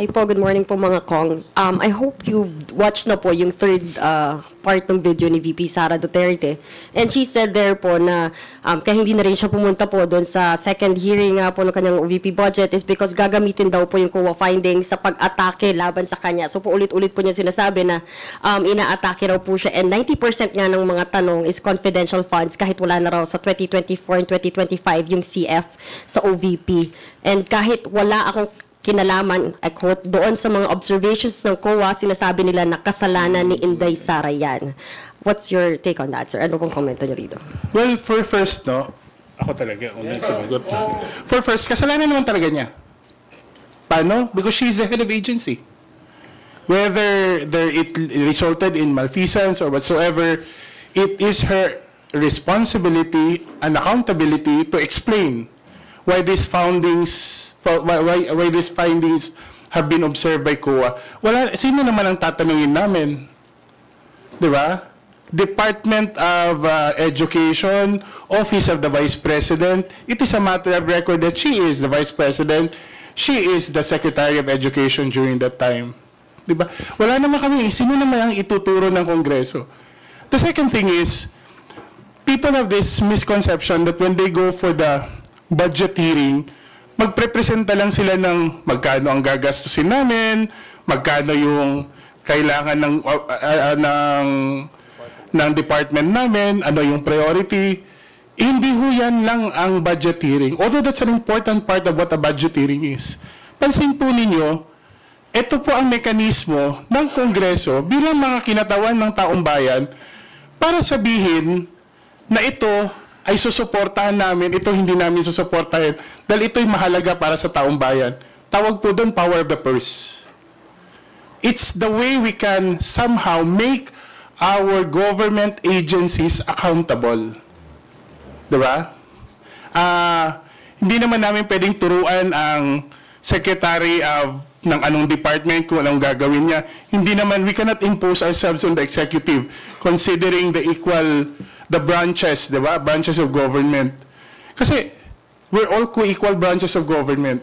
Hi po, good morning po mga Kong. I hope you've watched na po yung third part ng video ni VP Sara Duterte. And she said there po na kaya hindi na rin siya pumunta po doon sa second hearing po ng kanyang OVP budget is because gagamitin daw po yung COA findings sa pag-atake laban sa kanya. So po ulit-ulit po niya sinasabi na ina-atake raw po siya and 90% nga ng mga tanong is confidential funds kahit wala na raw sa 2024 and 2025 yung CF sa OVP. And kahit wala akong kinalaman, I quote, doon sa mga observations ng COA, sinasabi nila na kasalanan ni Inday Sara yan. What's your take on that, sir? Ano pong komento niyo rito? Well, for first, no, ako talaga, unang sumagot. For first, kasalanan naman talaga niya. Paano? Because she's the head of agency. Whether it resulted in malfeasance or whatsoever, it is her responsibility and accountability to explain why these findings have been observed by COA. Sino naman ang tatanungin namin? Di ba? Department of Education, Office of the Vice President, it is a matter of record that she is the Vice President, she is the Secretary of Education during that time. Di ba? Wala naman kami, sino naman ang ituturo ng Kongreso? The second thing is, people have this misconception that when they go for the budget hearing, magprepresenta lang sila ng magkano ang gagastusin namin, magkano yung kailangan ng department namin, ano yung priority. Hindi ho yan lang ang budget hearing. Although that's an important part of what a budget hearing is. Pansin po ninyo, ito po ang mekanismo ng Kongreso bilang mga kinatawan ng taong bayan para sabihin na ito ay susuportahan namin, ito hindi namin susuportahan dahil ito'y mahalaga para sa taong bayan. Tawag po doon, power of the purse. It's the way we can somehow make our government agencies accountable. Diba? Hindi naman namin pwedeng turuan ang secretary ng anong department kung anong gagawin niya. Hindi naman, we cannot impose ourselves on the executive considering the branches, di ba? Branches of government. Kasi we're all co-equal branches of government.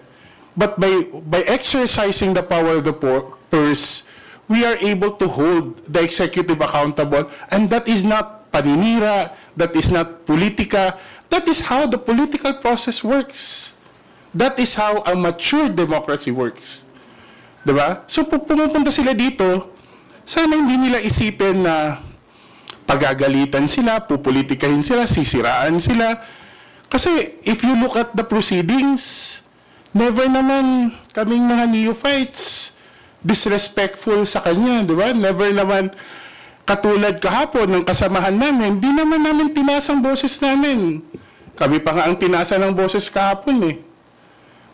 But by exercising the power of the purse, we are able to hold the executive accountable. And that is not paninira, that is not politika. That is how the political process works. That is how a mature democracy works. Di ba? So pumupunta sila dito, sana hindi nila isipin na pagagalitan sila, pupolitikahin sila, sisiraan sila. Kasi if you look at the proceedings, never naman kaming mga neophytes disrespectful sa kanya, di ba? Never naman katulad kahapon ng kasamahan namin, di naman namin tinasang boses namin. Kami pa nga ang tinasa ng boses kahapon eh.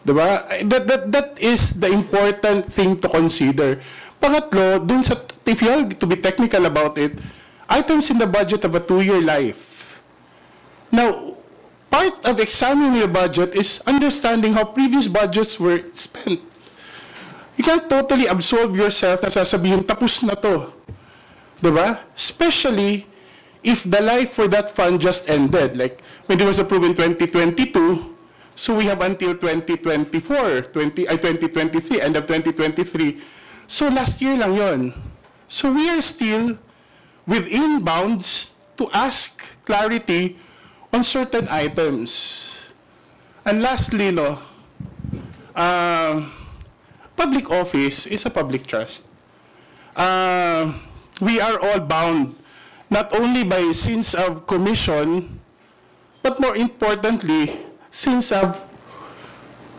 Di ba? That is the important thing to consider. Pangatlo, dun sa, if you have to be technical about it, items in the budget of a 2-year life. Now, part of examining the budget is understanding how previous budgets were spent. You can't totally absolve yourself na sasabihin, tapos na to. Diba? Especially if the life for that fund just ended. Like, when it was approved in 2022, so we have until 2024, 2023, end of 2023. So last year lang yon. So we are still within bounds to ask clarity on certain items. And lastly, public office is a public trust. We are all bound not only by sins of commission, but more importantly, sins of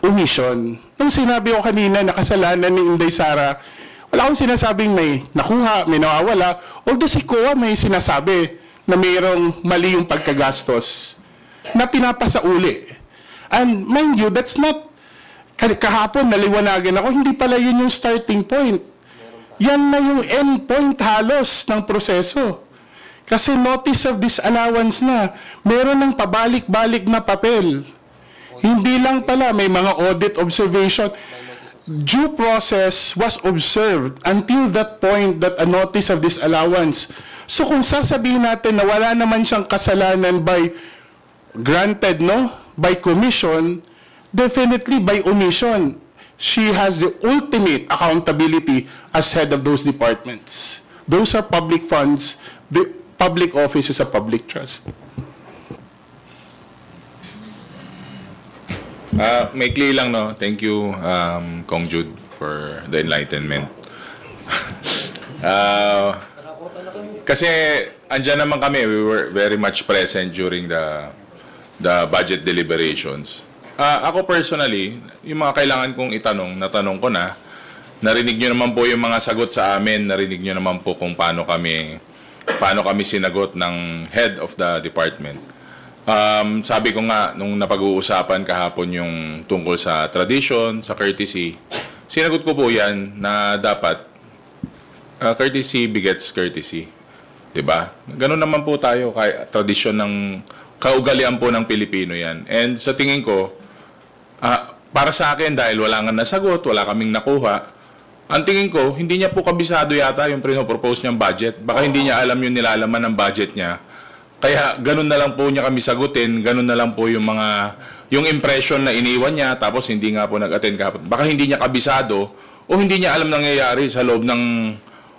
omission. Nung sinabi ko kanina na kasalanan ni Inday Sara, wala akong sinasabing may nakuha, may nawawala. Although si COA may sinasabi na mayroong mali yung pagkagastos na pinapasauli. And mind you, that's not, kahapon naliwanagan ako, hindi pala yun yung starting point. Yan na yung end point halos ng proseso. Kasi notice of disallowance na, meron ng pabalik-balik na papel. Hindi lang pala, may mga audit observation. Due process was observed until that point that a notice of disallowance. So kung sasabihin natin na wala naman siyang kasalanan by granted, by commission, definitely by omission. she has the ultimate accountability as head of those departments. Those are public funds. The public office is a public trust. Maikli lang, no? Thank you, Kong Jude, for the enlightenment. Kasi andyan naman kami, we were very much present during the budget deliberations. Ako personally, yung mga kailangan kong itanong, natanong ko na, narinig nyo naman po yung mga sagot sa amin, narinig nyo naman po kung paano kami sinagot ng head of the department. Sabi ko nga, nung napag-uusapan kahapon yung tungkol sa tradition, sa courtesy, sinagot ko po yan na dapat courtesy begets courtesy. Diba? Ganun naman po tayo, kay tradisyon ng kaugalian po ng Pilipino yan. And sa tingin ko, para sa akin, dahil wala nga nasagot, wala kaming nakuha, ang tingin ko, hindi niya po kabisado yata yung pinopropose niyang budget. Baka hindi niya alam yung nilalaman ng budget niya. Kaya ganun na lang po niya kami sagutin, ganun na lang po yung impression na iniwan niya, tapos hindi nga po nag-attend kahapon. Baka hindi niya kabisado o hindi niya alam nangyayari sa loob ng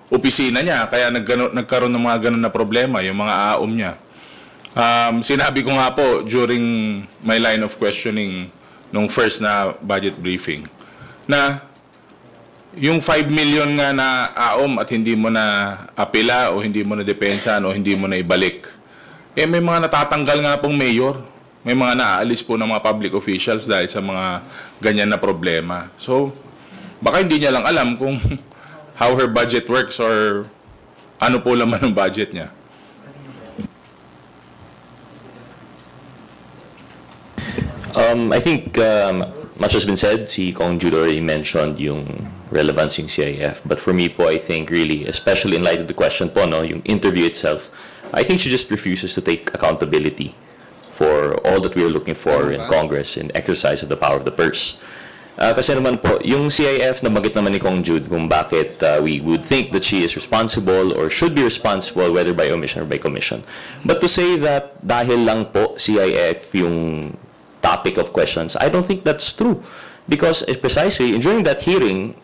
opisina niya, kaya nagkaroon ng mga ganun na problema, yung mga aom niya. Sinabi ko nga po during my line of questioning nung first na budget briefing na yung 5 million nga na aom at hindi mo na apela o hindi mo na depensa o hindi mo na ibalik, may mga natatanggal nga pong mayor, may mga naaalis po ng mga public officials dahil sa mga ganyan na problema. So baka hindi niya lang alam kung how her budget works or ano po laman ng budget niya. I think much has been said. Si Kong Jude already mentioned yung relevance yung CIF. But for me po, I think really, especially in light of the question po, no, yung interview itself, I think she just refuses to take accountability for all that we are looking for in Congress in exercise of the power of the purse. Kasi naman po, yung CIF, nabanggit naman ni Kong Jude kung bakit we would think that she is responsible or should be responsible whether by omission or by commission. But to say that dahil lang po CIF yung topic of questions, I don't think that's true. Because precisely, during that hearing,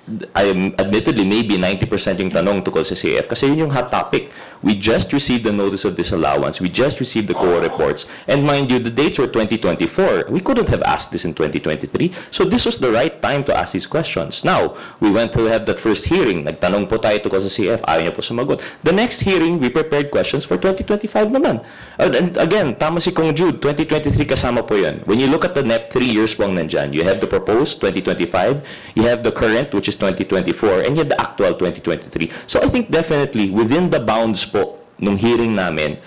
admittedly, maybe 90% yung tanong tungkol sa CIF kasi yun yung hot topic. We just received the notice of disallowance. We just received the COA reports. And mind you, the dates were 2024. We couldn't have asked this in 2023. So this was the right time to ask these questions. Now, we went to have that first hearing. Nagtanong po tayo tungkol sa CIF. Ayaw niya po sumagot. The next hearing, we prepared questions for 2025 naman. And again, tama si Kong Jude, 2023 kasama po yan. When you look at the NEP 3 years po ang nandyan, you have the proposed 2025, you have the current, which is 2024, and you have the actual 2023. So I think definitely within the bounds po nung hearing namin,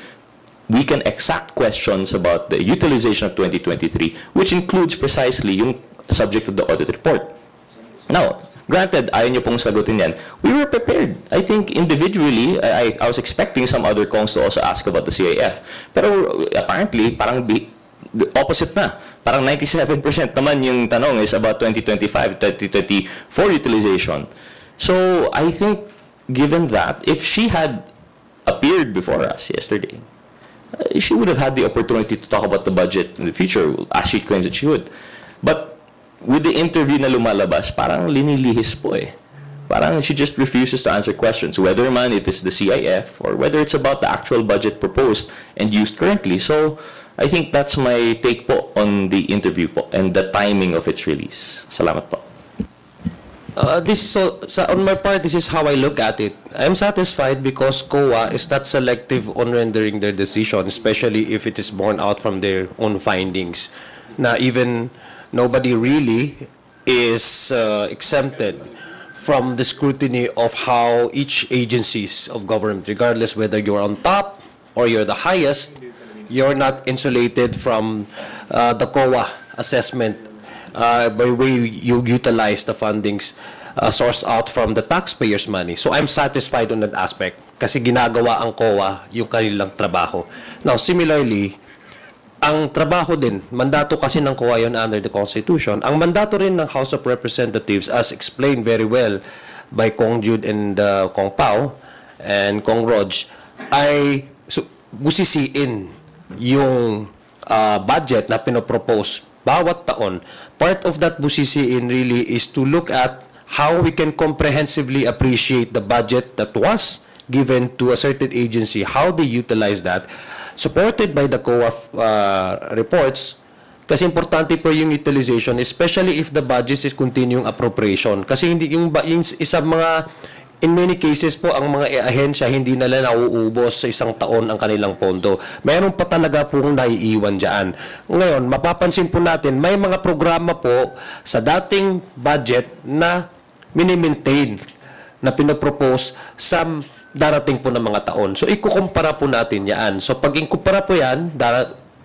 we can exact questions about the utilization of 2023, which includes precisely yung subject of the audit report. Now, granted, ayaw niyo pong sagutin yan. We were prepared. I think individually, I was expecting some other Kongs to also ask about the CIF. Pero apparently, parang the opposite na. Parang 97% naman yung tanong is about 2025, 2024 utilization. So, I think, given that, if she had appeared before us yesterday, she would have had the opportunity to talk about the budget in the future, as she claims that she would. But with the interview na lumalabas, parang linilihis po eh. Parang she just refuses to answer questions, whether man it is the CIF or whether it's about the actual budget proposed and used currently. So, I think that's my take po on the interview po and the timing of its release. Salamat po. On my part, this is how I look at it. I'm satisfied because COA is not selective on rendering their decision, especially if it is born out from their own findings. Na even nobody really is exempted from the scrutiny of how each agencies of government, regardless whether you're on top or you're the highest, you're not insulated from the COA assessment by way you utilize the fundings sourced out from the taxpayers' money. So I'm satisfied on that aspect kasi ginagawa ang COA yung kanilang trabaho. Now, similarly, ang trabaho din, mandato kasi ng COA yun under the Constitution. Ang mandato rin ng House of Representatives, as explained very well by Kong Jude and Kong Pao and Kong Rog, ay busisiin yung budget na pinopropose bawat taon. Part of that busisiin really is to look at how we can comprehensively appreciate the budget that was given to a certain agency, how they utilize that, supported by the COA reports. Kasi importante po yung utilization, especially if the budget is continuing appropriation. Kasi hindi yung isa mga, in many cases po, ang mga ahensya hindi nila nauubos sa isang taon ang kanilang pondo. Mayroon pa talaga pong naiiwan dyan. Ngayon, mapapansin po natin, may mga programa po sa dating budget na mini-maintain, na pinopropose sa darating po ng mga taon. So, ikukumpara po natin yan. So, pag ikumpara po yan,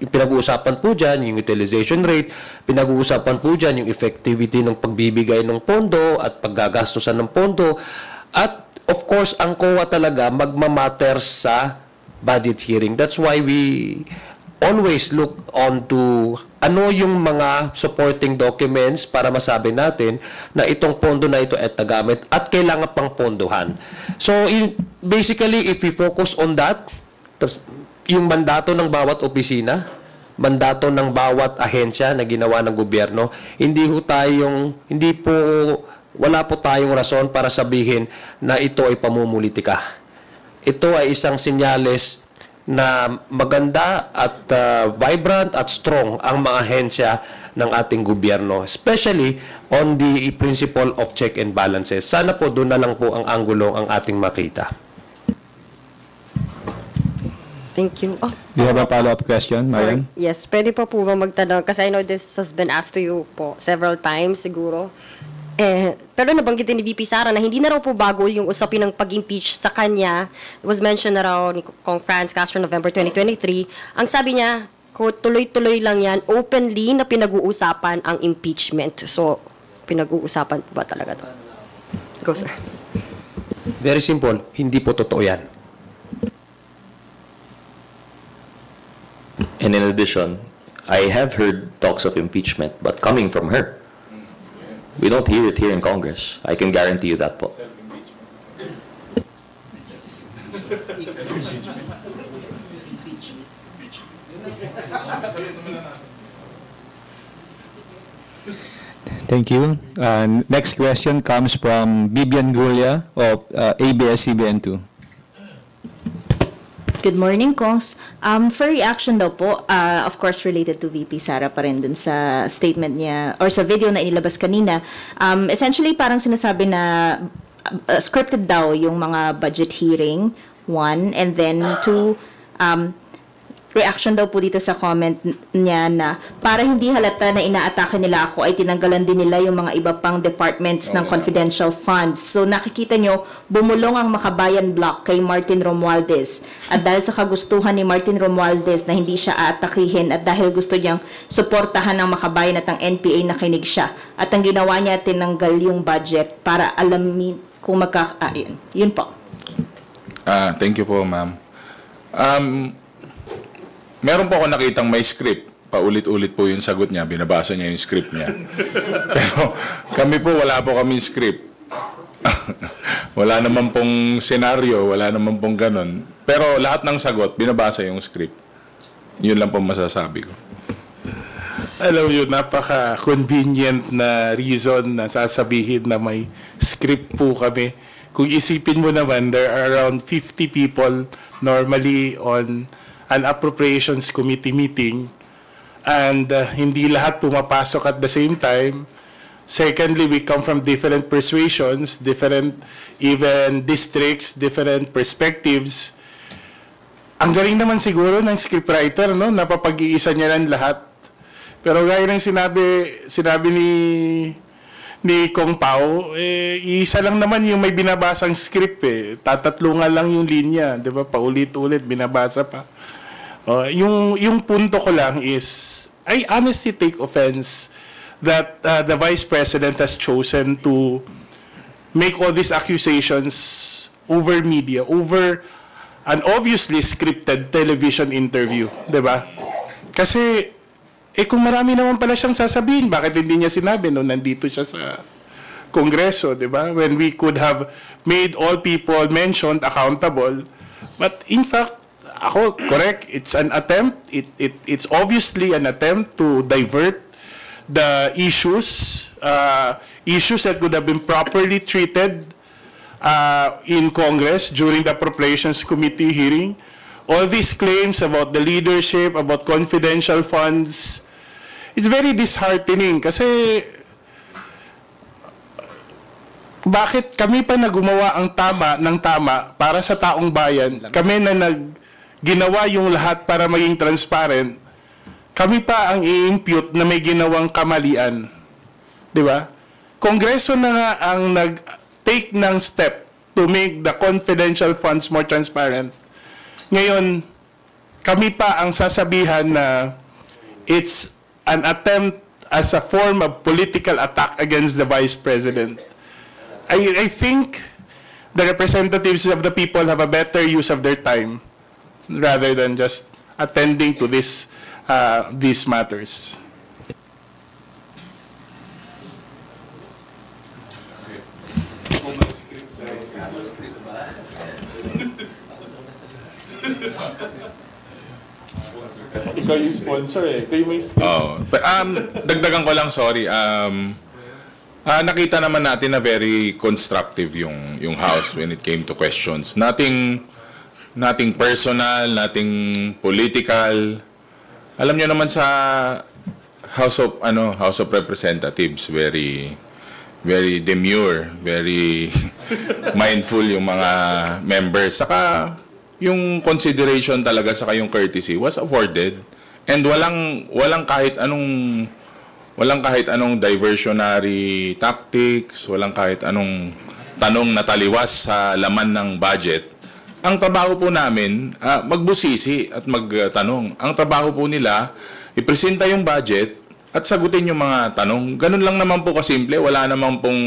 pinag-uusapan po dyan yung utilization rate, pinag-uusapan po dyan yung effectivity ng pagbibigay ng pondo at paggagastusan ng pondo. At of course, ang COA talaga magmamatter sa budget hearing. That's why we always look on to ano yung mga supporting documents para masabi natin na itong pondo na ito ay tagamit at kailangan pang pondohan. So, basically, if we focus on that, yung mandato ng bawat opisina, mandato ng bawat ahensya na ginawa ng gobyerno, wala po tayong rason para sabihin na ito ay pamumulitika. Ito ay isang senyales na maganda at vibrant at strong ang mga ahensya ng ating gobyerno, especially on the principle of check and balances. Sana po doon na lang po ang anggulo ang ating makita. Thank you. Oh. Do you have a follow-up question, Marian? Sorry. Yes, pwede pa po ba magtanong? Kasi I know this has been asked to you po several times siguro. Pero nabanggitin ni VP Sara na hindi na raw po bago yung usapin ng pag-impeach sa kanya. It was mentioned na raw ni Kong Franz Castro November 2023. Ang sabi niya, tuloy-tuloy lang yan, openly na pinag-uusapan ang impeachment. So, pinag-uusapan po ba talaga to? Go, sir. Very simple, hindi po totoo yan. And in addition, I have heard talks of impeachment, but coming from her. We don't hear it here in Congress. I can guarantee you that po. Thank you. Next question comes from Bibian Gulia of ABS-CBN2. Good morning, Kongs. For reaction daw po, of course related to VP Sara pa rin dun sa statement niya or sa video na inilabas kanina, essentially parang sinasabi na scripted daw yung mga budget hearing, one, and then two, reaction daw po dito sa comment niya na para hindi halata na inaatake nila ako ay tinanggalan din nila yung mga iba pang departments ng confidential funds. So nakikita nyo, bumulong ang Makabayan Block kay Martin Romualdez. At dahil sa kagustuhan ni Martin Romualdez na hindi siya aatakihin at dahil gusto niyang suportahan ng Makabayan at ang NPA, nakinig siya. At ang ginawa niya, tinanggal yung budget para alamin kung magkakain. Yun po. Thank you po, ma'am. Meron po ako nakitang may script. Paulit-ulit po yung sagot niya. Binabasa niya yung script niya. Pero kami po, wala po kami script. Wala naman pong senaryo, wala naman pong ganun. Pero lahat ng sagot, binabasa yung script. Yun lang po masasabi ko. Alam nyo, napaka-convenient na reason na sasabihin na may script po kami. Kung isipin mo naman, there are around 50 people normally on an appropriations committee meeting and hindi lahat pumapasok at the same time. Secondly, we come from different persuasions, different even districts, different perspectives. Ang galing naman siguro ng scriptwriter, no? Napapag-iisa niya lang lahat. Pero gaya ng sinabi ni Kong Pao, isa lang naman yung may binabasang script eh. Tatatlungan lang yung linya, 'di ba? Paulit-ulit binabasa pa. Yung punto ko lang is, I honestly take offense that the Vice President has chosen to make all these accusations over media, over an obviously scripted television interview, di ba? Kasi, kung marami naman pala siyang sasabihin, bakit hindi niya sinabi nung nandito siya sa Kongreso, di ba? When we could have made all people mentioned accountable. But in fact, ako, correct, it's an attempt, it's obviously an attempt to divert the issues that could have been properly treated in Congress during the Appropriations Committee hearing. All these claims about the leadership, about confidential funds, it's very disheartening kasi bakit kami pa na gumawa ang tama para sa taong bayan, kami na ginawa yung lahat para maging transparent, kami pa ang i-impute na may ginawang kamalian. Di ba? Kongreso na nga ang nag-take ng step to make the confidential funds more transparent. Ngayon, kami pa ang sasabihan na it's an attempt as a form of political attack against the Vice President. I think the representatives of the people have a better use of their time rather than just attending to these matters. Ikaw yung sponsor eh. Ikaw yung may Dagdagan ko lang, sorry. Nakita naman natin na very constructive yung House when it came to questions. Nothing personal, nothing political. Alam niyo naman sa House of Representatives, very demure, very mindful yung mga members. Saka yung consideration talaga saka yung courtesy was afforded, and walang kahit anong diversionary tactics, walang kahit anong tanong na taliwas sa laman ng budget. Ang trabaho po namin, magbusisi at magtanong. Ang trabaho po nila, ipresenta yung budget at sagutin yung mga tanong. Ganun lang naman po kasimple, wala naman pong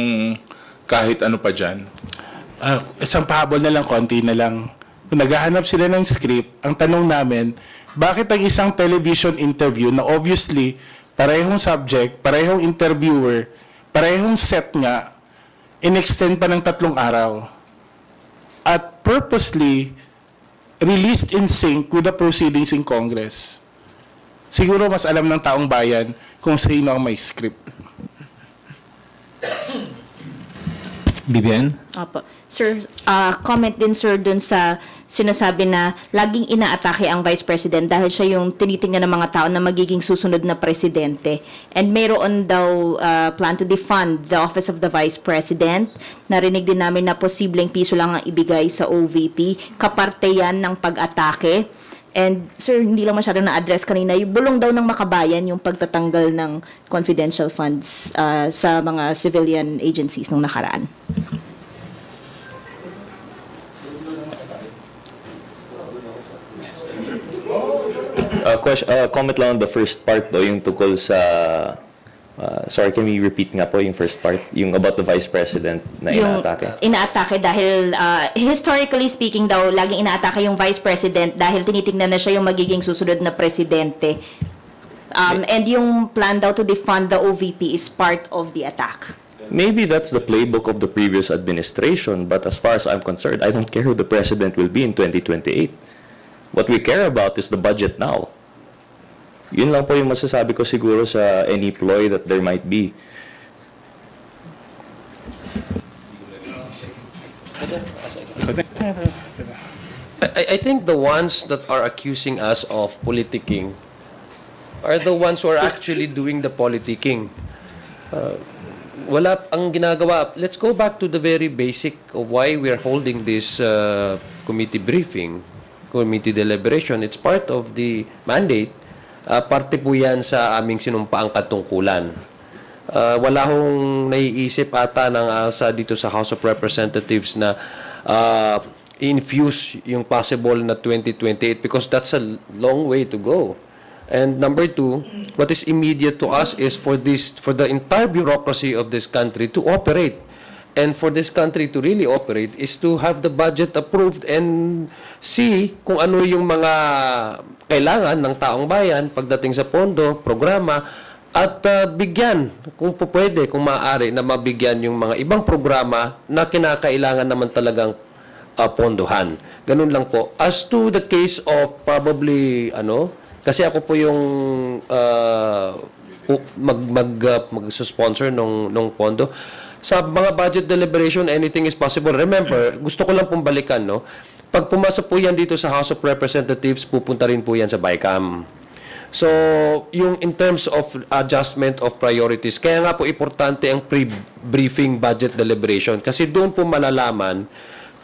kahit ano pa dyan. Isang pahabol na lang, konti na lang. Kung naghahanap sila ng script, ang tanong namin, bakit ang isang television interview na obviously parehong subject, parehong interviewer, parehong set nga, in-extend pa ng 3 araw. At purposely released in sync with the proceedings in Congress. Siguro mas alam ng taong bayan kung sino ang may script. Vivian? Opo. Sir, comment din sir dun sa sinasabi na laging inaatake ang Vice President dahil siya yung tinitingnan ng mga tao na magiging susunod na presidente. And mayroon daw plan to defund the Office of the Vice President. Narinig din namin na posibleng piso lang ang ibigay sa OVP. Kaparte yan ng pag-atake. And sir, hindi lang masyado na-address kanina, yung bulong daw ng Makabayan yung pagtatanggal ng confidential funds sa mga civilian agencies nung nakaraan. Comment lang on the first part do, yung tungkol sa sorry, can we repeat nga po yung first part, yung about the Vice President na inaatake? Yung inaatake dahil historically speaking daw laging inaatake yung Vice President dahil tinitingnan na siya yung magiging susunod na presidente. And yung plan daw to defund the OVP is part of the attack. Maybe that's the playbook of the previous administration, but as far as I'm concerned, I don't care who the president will be in 2028. What we care about is the budget now. Yun lang po yung masasabi ko siguro sa any ploy that there might be. I think the ones that are accusing us of politicking are the ones who are actually doing the politicking. Wala ang ginagawa. Let's go back to the very basic of why we are holding this committee briefing, committee deliberation. It's part of the mandate. Parte po yan sa aming sinumpaang katungkulan. Wala hong naiisip ata ng dito sa House of Representatives na infuse yung possible na 2028 because that's a long way to go. And number two, what is immediate to us is for the entire bureaucracy of this country to operate. And for this country to really operate is to have the budget approved and see kung ano yung mga kailangan ng taong bayan pagdating sa pondo, programa, at bigyan, kung pwede, kung maaari, na mabigyan yung mga ibang programa na kinakailangan naman talagang pondohan. Ganun lang po. As to the case of probably, kasi ako po yung mag-sponsor nung pondo. Sa mga budget deliberation, anything is possible. Remember, gusto ko lang pong balikan, no? Pag pumasok po yan dito sa House of Representatives, pupunta rin po yan sa BICAM. So, yung in terms of adjustment of priorities, kaya nga po importante ang pre-briefing budget deliberation kasi doon po malalaman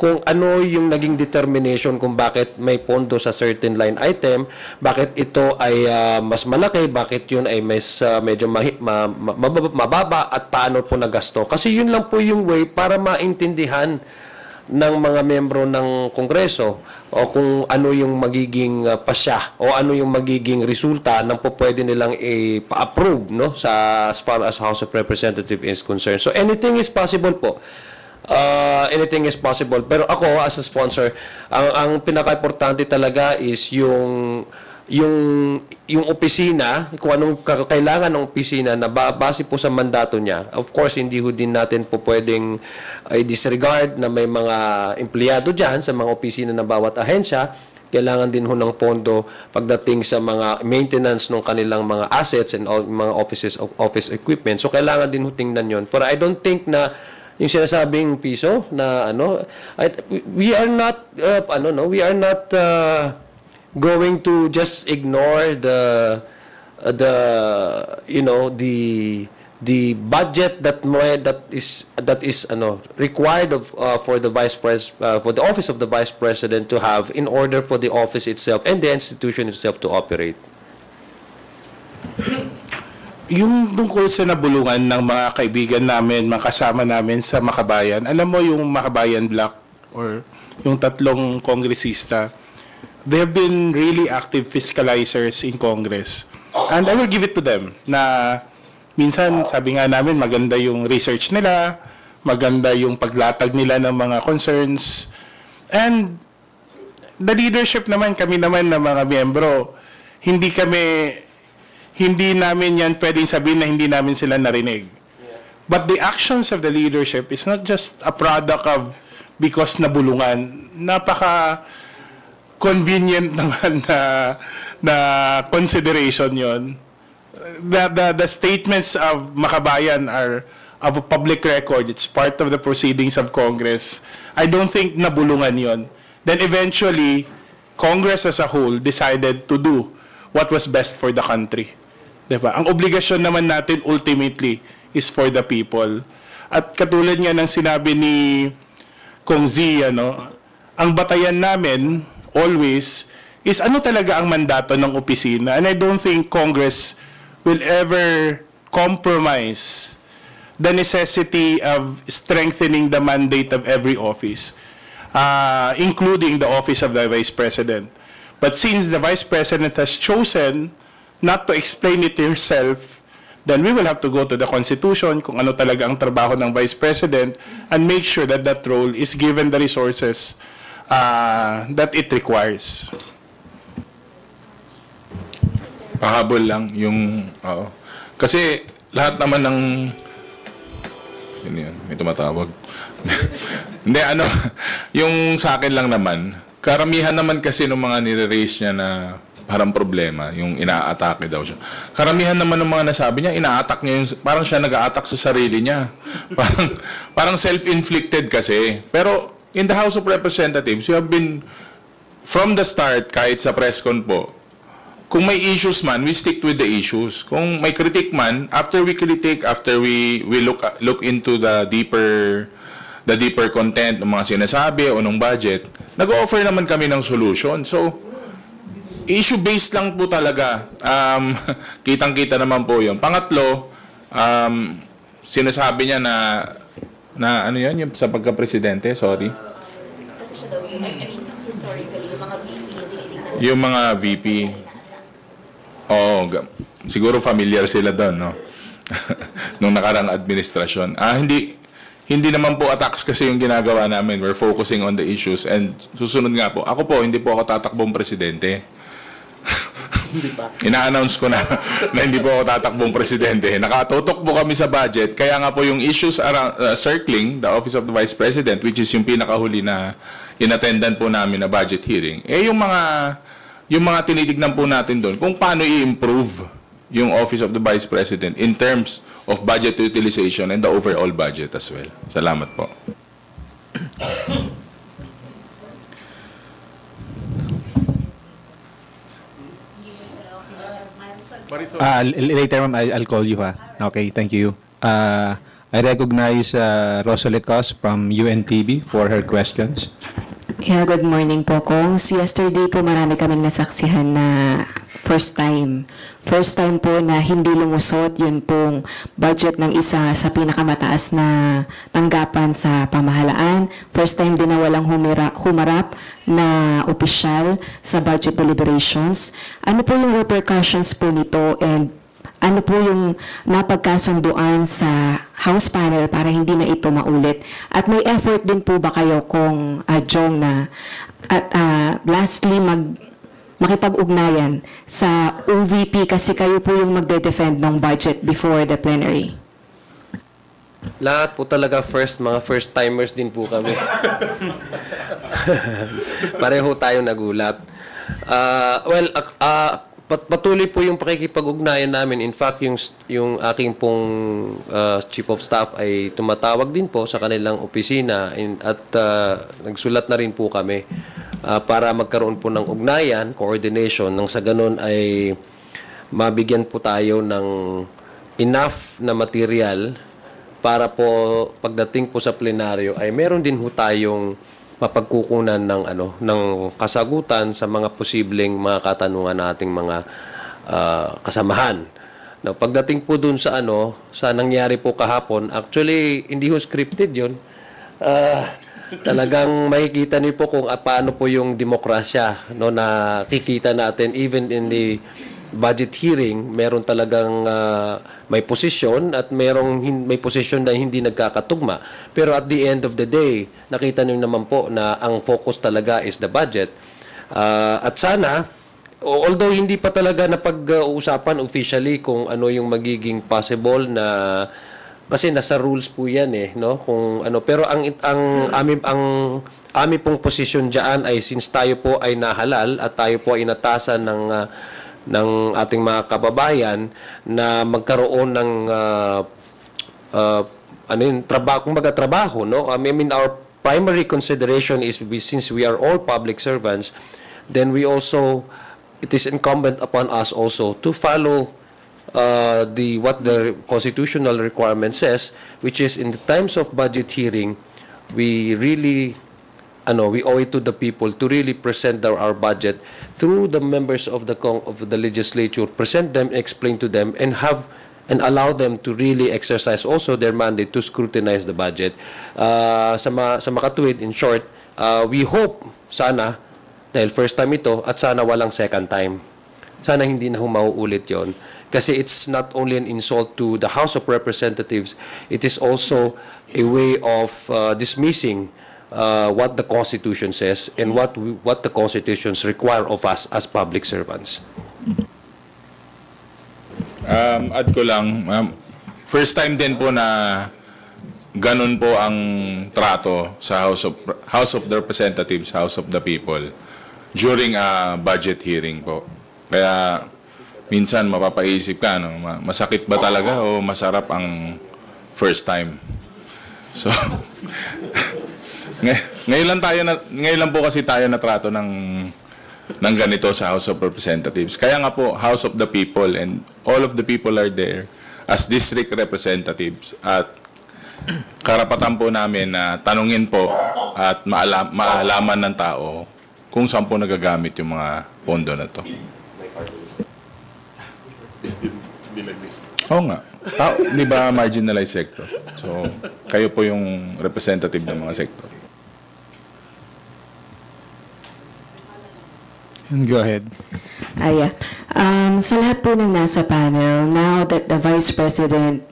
kung ano yung naging determination kung bakit may pondo sa certain line item, bakit ito ay mas malaki, bakit yun ay mas medyo mababa at paano po nagasto. Kasi yun lang po yung way para maintindihan ng mga membro ng Kongreso o kung ano yung magiging pasya o ano yung magiging resulta ng po pwede nilang i-approve, no, sa as far as House of Representatives is concerned. So anything is possible po. Anything is possible. Pero ako, as a sponsor, ang pinaka-importante talaga is yung opisina, kung anong kailangan ng opisina na base po sa mandato niya. Of course, hindi ho din natin po pwedeng disregard na may mga empleyado dyan sa mga opisina ng bawat ahensya. Kailangan din ho ng pondo pagdating sa mga maintenance ng kanilang mga assets and all, mga office equipment. So, kailangan din ho tingnan yun. Pero I don't think na yung sinasabing piso na we are not going to just ignore the budget that is required for the for the office of the vice president to have in order for the office itself and the institution itself to operate. Yung tungkol sa nabulungan ng mga kaibigan namin, mga kasama namin sa Makabayan, alam mo yung Makabayan Block or yung tatlong kongresista, they have been really active fiscalizers in Congress. And I will give it to them na minsan sabi nga namin maganda yung research nila, maganda yung paglatag nila ng mga concerns. And the leadership naman, kami naman na mga miyembro, hindi namin yan pwedeng sabihin na hindi namin sila narinig. But the actions of the leadership is not just a product of because nabulungan. Napaka-convenient naman na consideration yon. The statements of Makabayan are of a public record. It's part of the proceedings of Congress. I don't think nabulungan yon. Then eventually, Congress as a whole decided to do what was best for the country. Diba? Ang obligasyon naman natin ultimately is for the people. At katulad nga ng sinabi ni Kong Z, ang batayan namin always is ano talaga ang mandato ng opisina. And I don't think Congress will ever compromise the necessity of strengthening the mandate of every office, including the office of the Vice President. But since the Vice President has chosen not to explain it to herself, then we will have to go to the Constitution kung ano talaga ang trabaho ng Vice President and make sure that that role is given the resources that it requires. Pahabol lang yung kasi lahat naman ng may tumatawag. Hindi, yung sa akin lang naman, karamihan naman kasi ng mga nire-raise niya na parang problema, yung ina-atake daw siya. Karamihan naman ng mga nasabi niya, ina-attack niya yung, parang siya nag-a-attack sa sarili niya. Parang self-inflicted kasi. Pero in the House of Representatives, you have been, from the start, kahit sa press con po, kung may issues man, we stick with the issues. Kung may critique man, after we critique, after we look into the deeper content ng mga sinasabi o ng budget, nag-offer naman kami ng solution. So, issue-based lang po talaga. Kitang-kita naman po yun. Pangatlo, sinasabi niya na ano yan, yung sa pagka-presidente, sorry. Kasi siya daw yung, historically, yung mga VP, yung mga VP. Oo, siguro familiar sila doon, no? Nung nakarang administrasyon. Hindi naman po attacks kasi yung ginagawa namin. We're focusing on the issues. And susunod nga po, ako po, hindi po ako tatakbong presidente. Ina-announce ko na hindi po ako tatakbong presidente. Nakatutok po kami sa budget. Kaya nga po yung issues around, circling the Office of the Vice President, which is yung pinakahuli na inattendan po namin na budget hearing, yung mga tinitignan po natin doon kung paano i-improve yung Office of the Vice President in terms of budget utilization and the overall budget as well. Salamat po. Later, ma'am, I'll call you, ha? Okay, thank you. I recognize Rosalie Cos from UNTV for her questions. Yeah, good morning po, Kongs. Yesterday po marami kaming nasaksihan na first time. First time po na hindi lumusot yun pong budget ng isa sa pinakamataas na tanggapan sa pamahalaan. First time din na walang humarap na opisyal sa budget deliberations. Ano po yung repercussions po nito and ano po yung napagkasunduan sa House panel para hindi na ito maulit? At may effort din po ba kayo kung Jong na at lastly makipag-ugnayan sa OVP kasi kayo po yung magde-defend ng budget before the plenary? Lahat po talaga mga first timers din po kami. Pareho tayo nagulat. Patuloy po yung pakikipag-ugnayan namin. In fact, yung aking pong Chief of Staff ay tumatawag din po sa kanilang opisina at nagsulat na rin po kami para magkaroon po ng ugnayan, coordination, nang sa ganun ay mabigyan po tayo ng enough na material para po pagdating po sa plenaryo ay meron din po tayong mapagkukunan ng kasagutan sa mga posibleng mga katanungan nating mga kasamahan. Now, pagdating po dun sa sa nangyari po kahapon, actually hindi ho scripted 'yon. Talagang makikita niyo po kung paano po yung demokrasya na kikita natin even in the budget hearing, meron talagang may posisyon at may posisyon na hindi nagkakatugma. Pero at the end of the day, nakita niyo naman po na ang focus talaga is the budget. At sana, although hindi pa talaga napag-uusapan officially kung ano yung magiging possible na kasi nasa rules po 'yan no? Kung pero ang aming pong posisyon diyan ay since tayo po ay nahalal at tayo po ay inatasan ng ating mga kababayan na magkaroon ng trabaho, no? I mean, our primary consideration is since we are all public servants, then it is incumbent upon us also to follow what the constitutional requirement says, which is in the times of budget hearing, we really we owe it to the people to really present our budget through the members of the legislature, present them, explain to them, and allow them to really exercise also their mandate to scrutinize the budget. Sa makatuwid, in short, we hope sana, dahil first time ito, at sana walang second time. Sana hindi na mauulit yon. Kasi it's not only an insult to the House of Representatives, it is also a way of dismissing what the Constitution says and what the Constitutions require of us as public servants. Add ko lang, first time din po na ganun po ang trato sa House of the Representatives, House of the People during a budget hearing po. Kaya minsan mapapaisip ka, masakit ba talaga o masarap ang first time? So ngayon lang po kasi tayo natrato ng ganito sa House of Representatives. Kaya nga po, House of the People and all of the people are there as district representatives at karapatan po namin na tanungin po at maalaman ng tao kung saan po nagagamit yung mga pondo na to. Oo nga. Di ba marginalized sector? So, kayo po yung representative ng mga sector. Go ahead. Sa lahat po ng nasa panel, now that the Vice President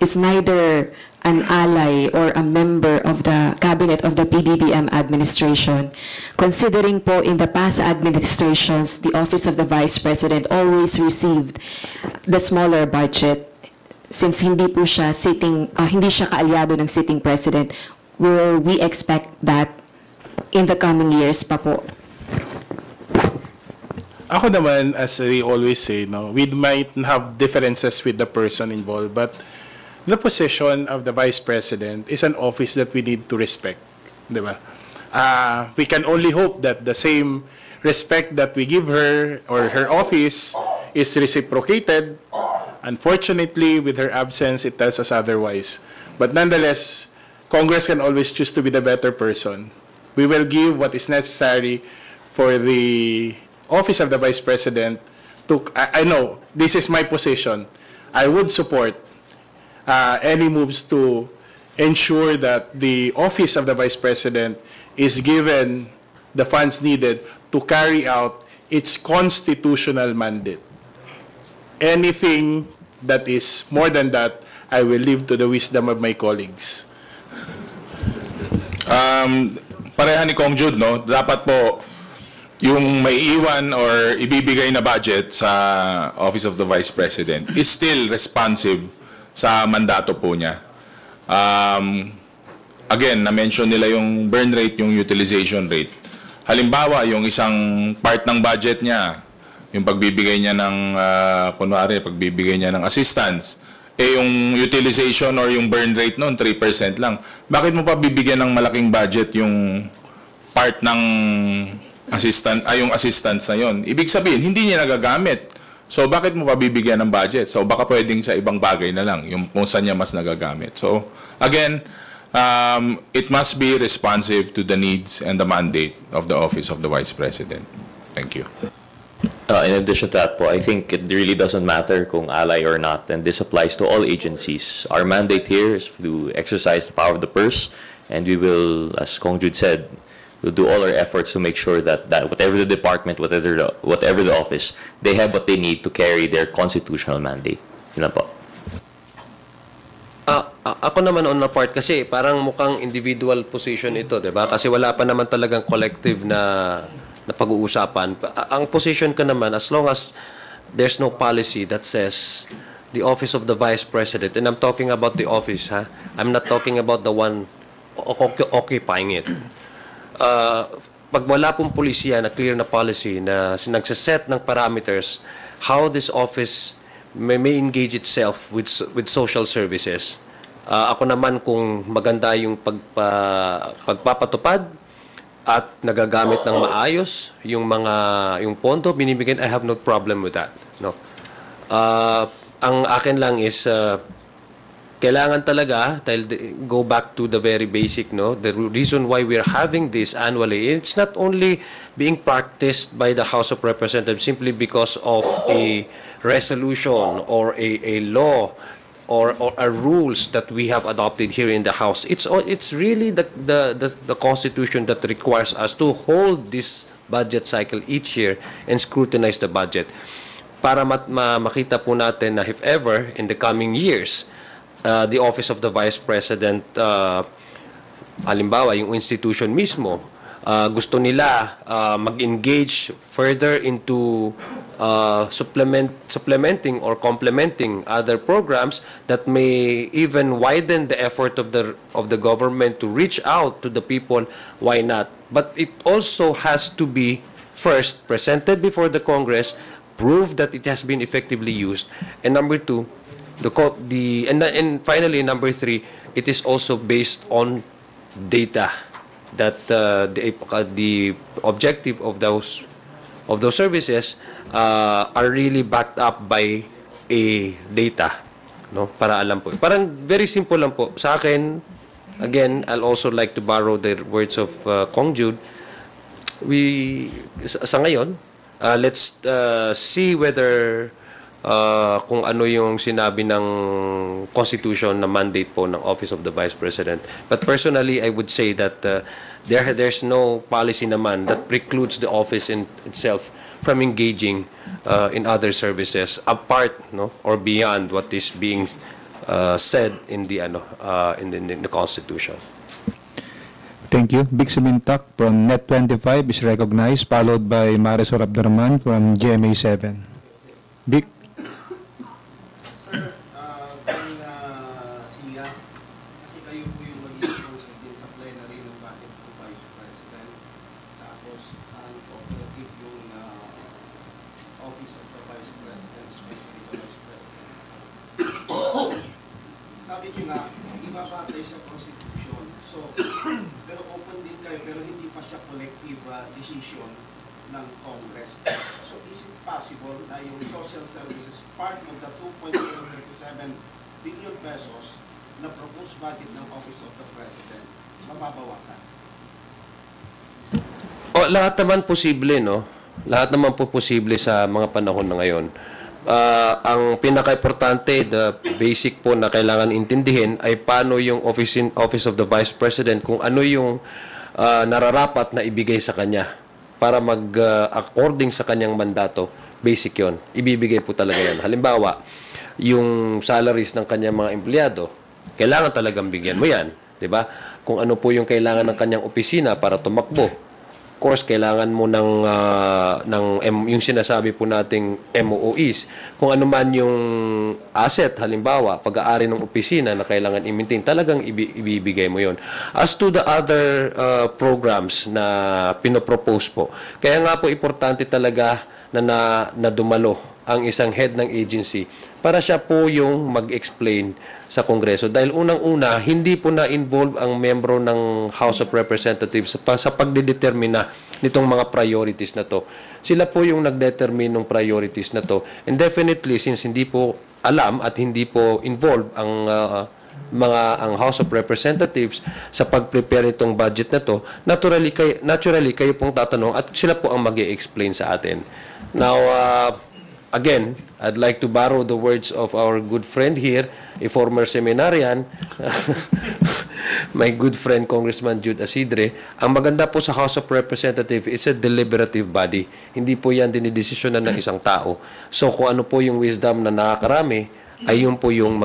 is neither an ally or a member of the cabinet of the PBBM administration, considering po in the past administrations, the Office of the Vice President always received the smaller budget since hindi po siya hindi siya kaalyado ng sitting president, will we expect that in the coming years pa po? Ako naman, as we always say, no, we might have differences with the person involved, but the position of the Vice President is an office that we need to respect. Di ba? We can only hope that the same respect that we give her or her office is reciprocated. Unfortunately, with her absence, it tells us otherwise. But nonetheless, Congress can always choose to be the better person. We will give what is necessary for the office of the Vice President to, I know, this is my position. I would support any moves to ensure that the office of the Vice President is given the funds needed to carry out its constitutional mandate. Anything that is more than that, I will leave to the wisdom of my colleagues. Pareha ni Kong Jude, no? Dapat po yung may iwan or ibibigay na budget sa Office of the Vice President is still responsive sa mandato po niya. Again, na-mention nila yung burn rate, yung utilization rate. Halimbawa, yung isang part ng budget niya, yung pagbibigay niya ng, kunwari, pagbibigay niya ng assistance, yung utilization or yung burn rate noon 3% lang. Bakit mo pa bibigyan ng malaking budget yung part ng yung assistance na yon? Ibig sabihin, hindi niya nagagamit. So, bakit mo pa bibigyan ng budget? So, baka pwedeng sa ibang bagay na lang, yung kung saan niya mas nagagamit. So, again, it must be responsive to the needs and the mandate of the Office of the Vice President. Thank you. In addition to that po, I think it really doesn't matter kung ally or not, and this applies to all agencies. Our mandate here is to exercise the power of the purse, and we will, as Kong Jude said, we'll do all our efforts to make sure that whatever the department, whatever the office, they have what they need to carry their constitutional mandate. Yun lang po. Ako naman on the part, kasi parang mukhang individual position ito, diba? Kasi wala pa naman talagang collective na pag-uusapan. Ang position ko naman, as long as there's no policy that says the office of the Vice President, and I'm talking about the office, ha? I'm not talking about the one occupying it. Pag wala pong polisiya na clear na policy na nagsaset ng parameters how this office may engage itself with social services, ako naman kung maganda yung pagpapatupad at nagagamit ng maayos yung pondo binibigyan, I have no problem with that, no. Ang akin lang is kailangan talaga, go back to the very basic, no? The reason why we're having this annually, it's not only being practiced by the House of Representatives simply because of a resolution or a law or a rules that we have adopted here in the House. It's really the Constitution that requires us to hold this budget cycle each year and scrutinize the budget para makita po natin na if ever in the coming years the Office of the Vice President, halimbawa, yung institution mismo, gusto nila mag-engage further into supplementing or complementing other programs that may even widen the effort of the government to reach out to the people, why not? But it also has to be first presented before the Congress, prove that it has been effectively used, and number two, and finally, number three, it is also based on data that the objective of those services are really backed up by a data, no? Para alam po. Parang very simple lang po. Sa akin, again, I'll also like to borrow the words of Kong Jude. Sa ngayon, let's see whether kung ano yung sinabi ng Constitution na mandate po ng Office of the Vice President. But personally, I would say that there's no policy naman that precludes the office in itself from engaging in other services apart, no, or beyond what is being said in the Constitution. Thank you. Big Sumintak from Net25 is recognized, followed by Marisol Abdurrahman from GMA7. Big. Office of the Vice President, especially the Vice President. Sabi niyo nga, ibabatay sa Constitution. So, pero open din kayo, pero hindi pa siya collective decision ng Congress. So, is it possible na yung social services, part of the 2.037 billion pesos na proposed budget ng Office of the President, mababawasan? O, lahat naman posible, no? Lahat naman po posible sa mga panahon na ngayon. Ang pinaka-importante, the basic po na kailangan intindihin ay paano yung Office of the Vice President, kung ano yung nararapat na ibigay sa kanya para according sa kanyang mandato. Basic yon. Ibibigay po talaga yan. Halimbawa, yung salaries ng kanyang mga empleyado, kailangan talagang bigyan mo yan. Diba? Kung ano po yung kailangan ng kanyang opisina para tumakbo. Of course, kailangan mo yung sinasabi po nating MOOEs. Kung ano man yung asset, halimbawa, pag-aari ng opisina na kailangan i-maintain, talagang ibibigay mo yon. As to the other programs na pinopropose po, kaya nga po importante talaga na dumalo ang isang head ng agency para siya po yung mag-explain sa Kongreso. Dahil unang-una, hindi po na-involve ang membro ng House of Representatives sa pagdedetermina nitong mga priorities na to. Sila po yung nagdetermine ng priorities na to. And definitely, since hindi po alam at hindi po involved ang House of Representatives sa pag-prepare itong budget na to, naturally kayo pong tatanong at sila po ang mag-i-explain sa atin. Now, again, I'd like to borrow the words of our good friend here, a former seminarian, my good friend Congressman Jude Asidre. Ang maganda po sa House of Representatives, it's a deliberative body. Hindi po yan dinidesisyonan ng isang tao. So kung ano po yung wisdom na nakakarami, ay yun po yung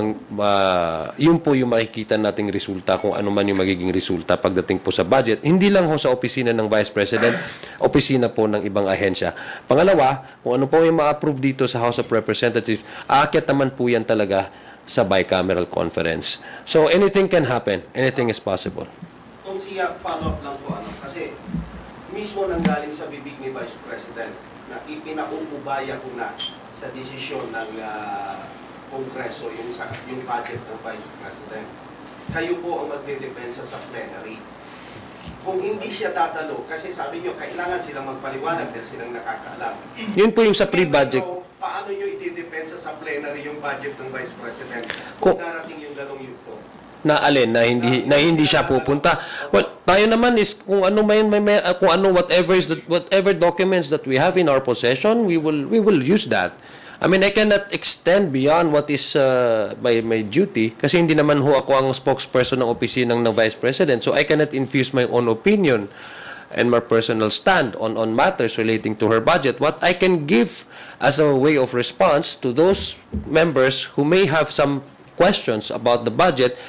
makikita nating resulta, kung ano man yung magiging resulta pagdating po sa budget. Hindi lang ho sa opisina ng Vice President, opisina po ng ibang ahensya. Pangalawa, kung ano po yung ma-approve dito sa House of Representatives, aakyat naman po yan talaga sa bicameral conference. So anything can happen. Anything is possible. Kung siya, follow-up lang po, kasi mismo nanggaling sa bibig ni Vice President na ipinakuubaya ko na sa desisyon ng Kongreso yung budget ng Vice President. Kayo po ang magdedepensa sa plenary. Kung hindi siya tatalo, kasi sabi nyo, kailangan silang magpaliwanag dahil silang nakakaalam. Yun po yung sa pre-budget. Paano nyo idedepensa sa plenary yung budget ng Vice President kung darating yung ganong yugto? Na alin, na hindi siya pupunta. Well, tayo naman is kung ano whatever documents that we have in our possession, we will use that. I mean, I cannot extend beyond what is by my duty kasi hindi naman ho ako ang spokesperson ng opisina ng Vice President. So I cannot infuse my own opinion and my personal stand on matters relating to her budget. What I can give as a way of response to those members who may have some questions about the budget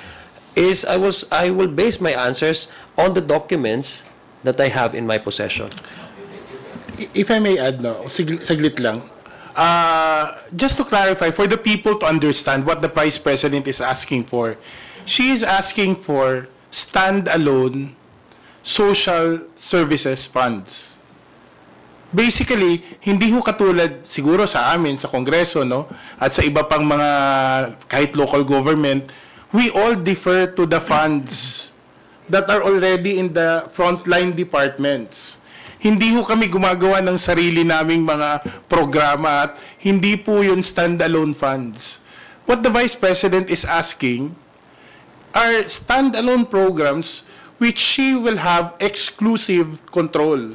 is I will base my answers on the documents that I have in my possession. If I may add, saglit lang. Just to clarify, for the people to understand what the Vice President is asking for, she is asking for standalone social services funds. Basically, hindi ho katulad siguro sa amin, sa Kongreso, at sa iba pang mga kahit local government, we all defer to the funds that are already in the frontline departments. Hindi ho kami gumagawa ng sarili naming mga programa at hindi po yun standalone funds. What the Vice President is asking are standalone programs which she will have exclusive control.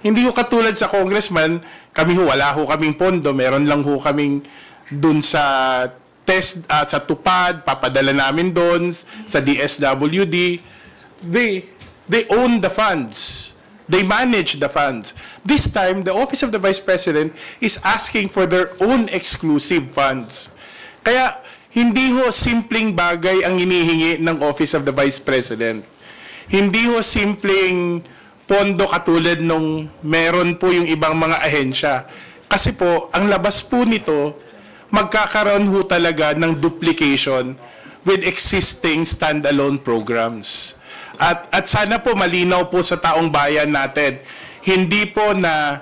Hindi ho katulad sa congressman, kami ho, wala ho kaming pondo, meron lang ho kaming dun sa test, sa tupad, papadala namin dun, sa DSWD. They own the funds. They manage the funds. This time, the Office of the Vice President is asking for their own exclusive funds. Kaya, hindi ho simpleng bagay ang hinihingi ng Office of the Vice President. Hindi ho simpleng pondo katulad nung meron po yung ibang mga ahensya. Kasi po, ang labas po nito, magkakaroon ho talaga ng duplication with existing standalone programs. At sana po malinaw po sa taong bayan natin, hindi po na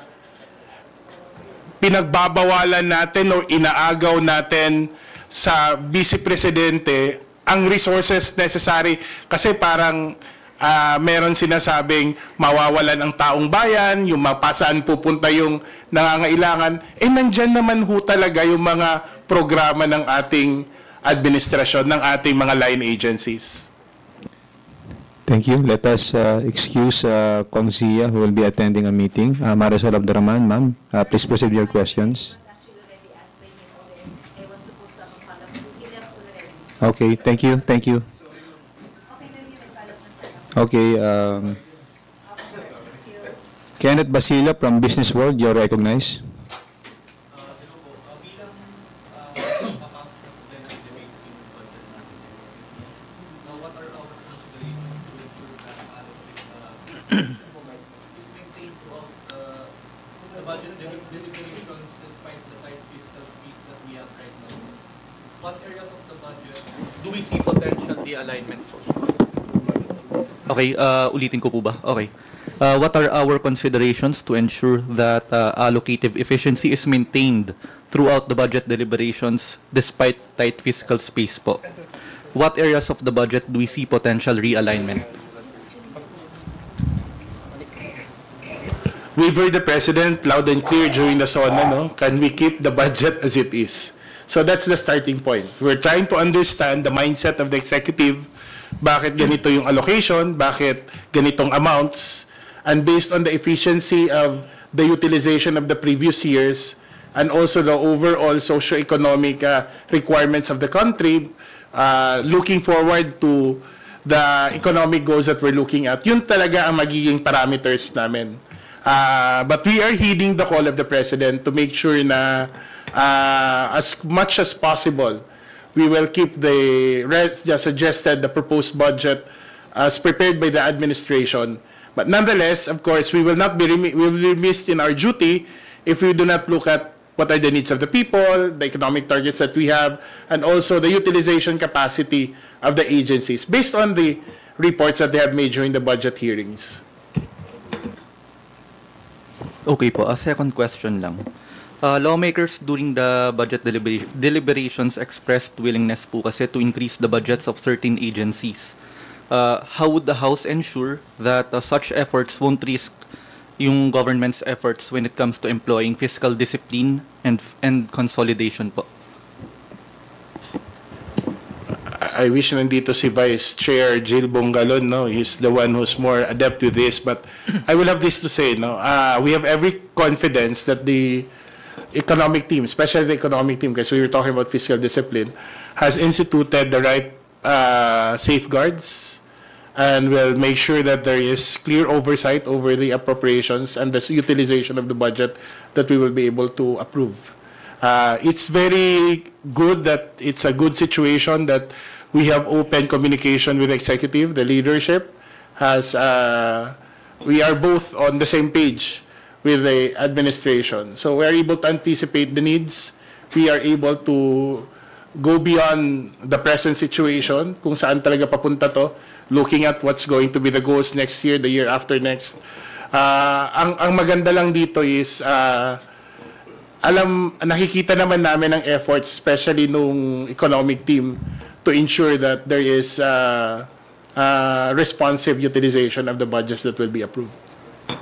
pinagbabawalan natin o inaagaw natin sa Vice Presidente ang resources necessary kasi parang meron sinasabing mawawalan ang taong bayan, yung mapasaan pupunta yung nangangailangan. Nandyan naman ho talaga yung mga programa ng ating administrasyon, ng ating mga line agencies. Thank you. Let us excuse Kong Zia, who will be attending a meeting. Marisol Abdurrahman, ma'am, please proceed with your questions. Okay, thank you. Thank you. Okay, Kenneth Basila from Business World, you're recognized. What areas of the budget do we see potential realignment for? Okay, ulitin ko po ba? Okay. What are our considerations to ensure that allocative efficiency is maintained throughout the budget deliberations despite tight fiscal space po? What areas of the budget do we see potential realignment? We've heard the President loud and clear during the SONA, no? Can we keep the budget as it is? So that's the starting point. We're trying to understand the mindset of the executive, bakit ganito yung allocation, bakit ganitong amounts, and based on the efficiency of the utilization of the previous years, and also the overall socio-economic requirements of the country, looking forward to the economic goals that we're looking at. Yun talaga ang magiging parameters namin. But we are heeding the call of the President to make sure na as much as possible, we will keep the suggested, the proposed budget as prepared by the administration. But nonetheless, of course, we will not be remiss in our duty if we do not look at what are the needs of the people, the economic targets that we have, and also the utilization capacity of the agencies based on the reports that they have made during the budget hearings. Okay po, a second question lang. Lawmakers during the budget deliberations expressed willingness po kasi to increase the budgets of certain agencies. How would the House ensure that such efforts won't risk yung government's efforts when it comes to employing fiscal discipline and consolidation po? I wish nandito si Vice Chair Jill Bongalon, no? He's the one who's more adept with this, but I will have this to say, no? We have every confidence that the economic team, especially the economic team, because we were talking about fiscal discipline, has instituted the right safeguards and will make sure that there is clear oversight over the appropriations and the utilization of the budget that we will be able to approve. It's very good that it's a good situation that we have open communication with the executive. The leadership has, we are both on the same page with the administration. So we are able to anticipate the needs. We are able to go beyond the present situation, kung saan talaga papunta to, looking at what's going to be the goals next year, the year after next. Ang maganda lang dito is, nakikita naman namin ang efforts, especially nung economic team, to ensure that there is responsive utilization of the budgets that will be approved.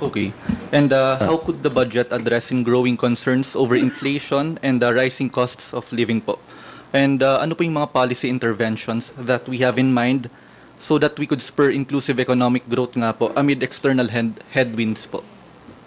Okay. And how could the budget addressing growing concerns over inflation and the rising costs of living po? And ano po yung mga policy interventions that we have in mind so that we could spur inclusive economic growth nga po amid external headwinds po?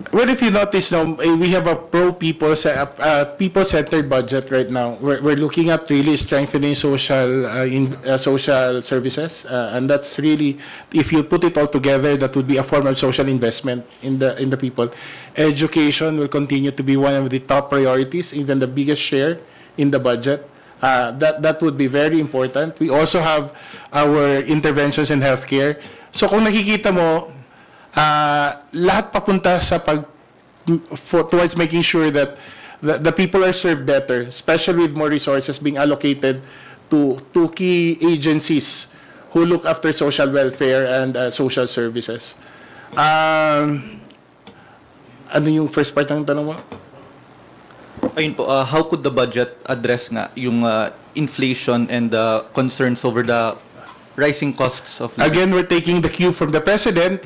Well, if you notice now, we have a people-centered budget right now. We're looking at really strengthening social services, and that's really, if you put it all together, that would be a form of social investment in the people. Education will continue to be one of the top priorities, even the biggest share in the budget. That would be very important. We also have our interventions in healthcare. So kung nakikita mo, lahat papunta sa towards making sure that the people are served better, especially with more resources being allocated to key agencies who look after social welfare and social services. Ano yung first part ng tanong mo? ayun po, how could the budget address nga yung inflation and the concerns over the rising costs of living? Again, we're taking the cue from the President.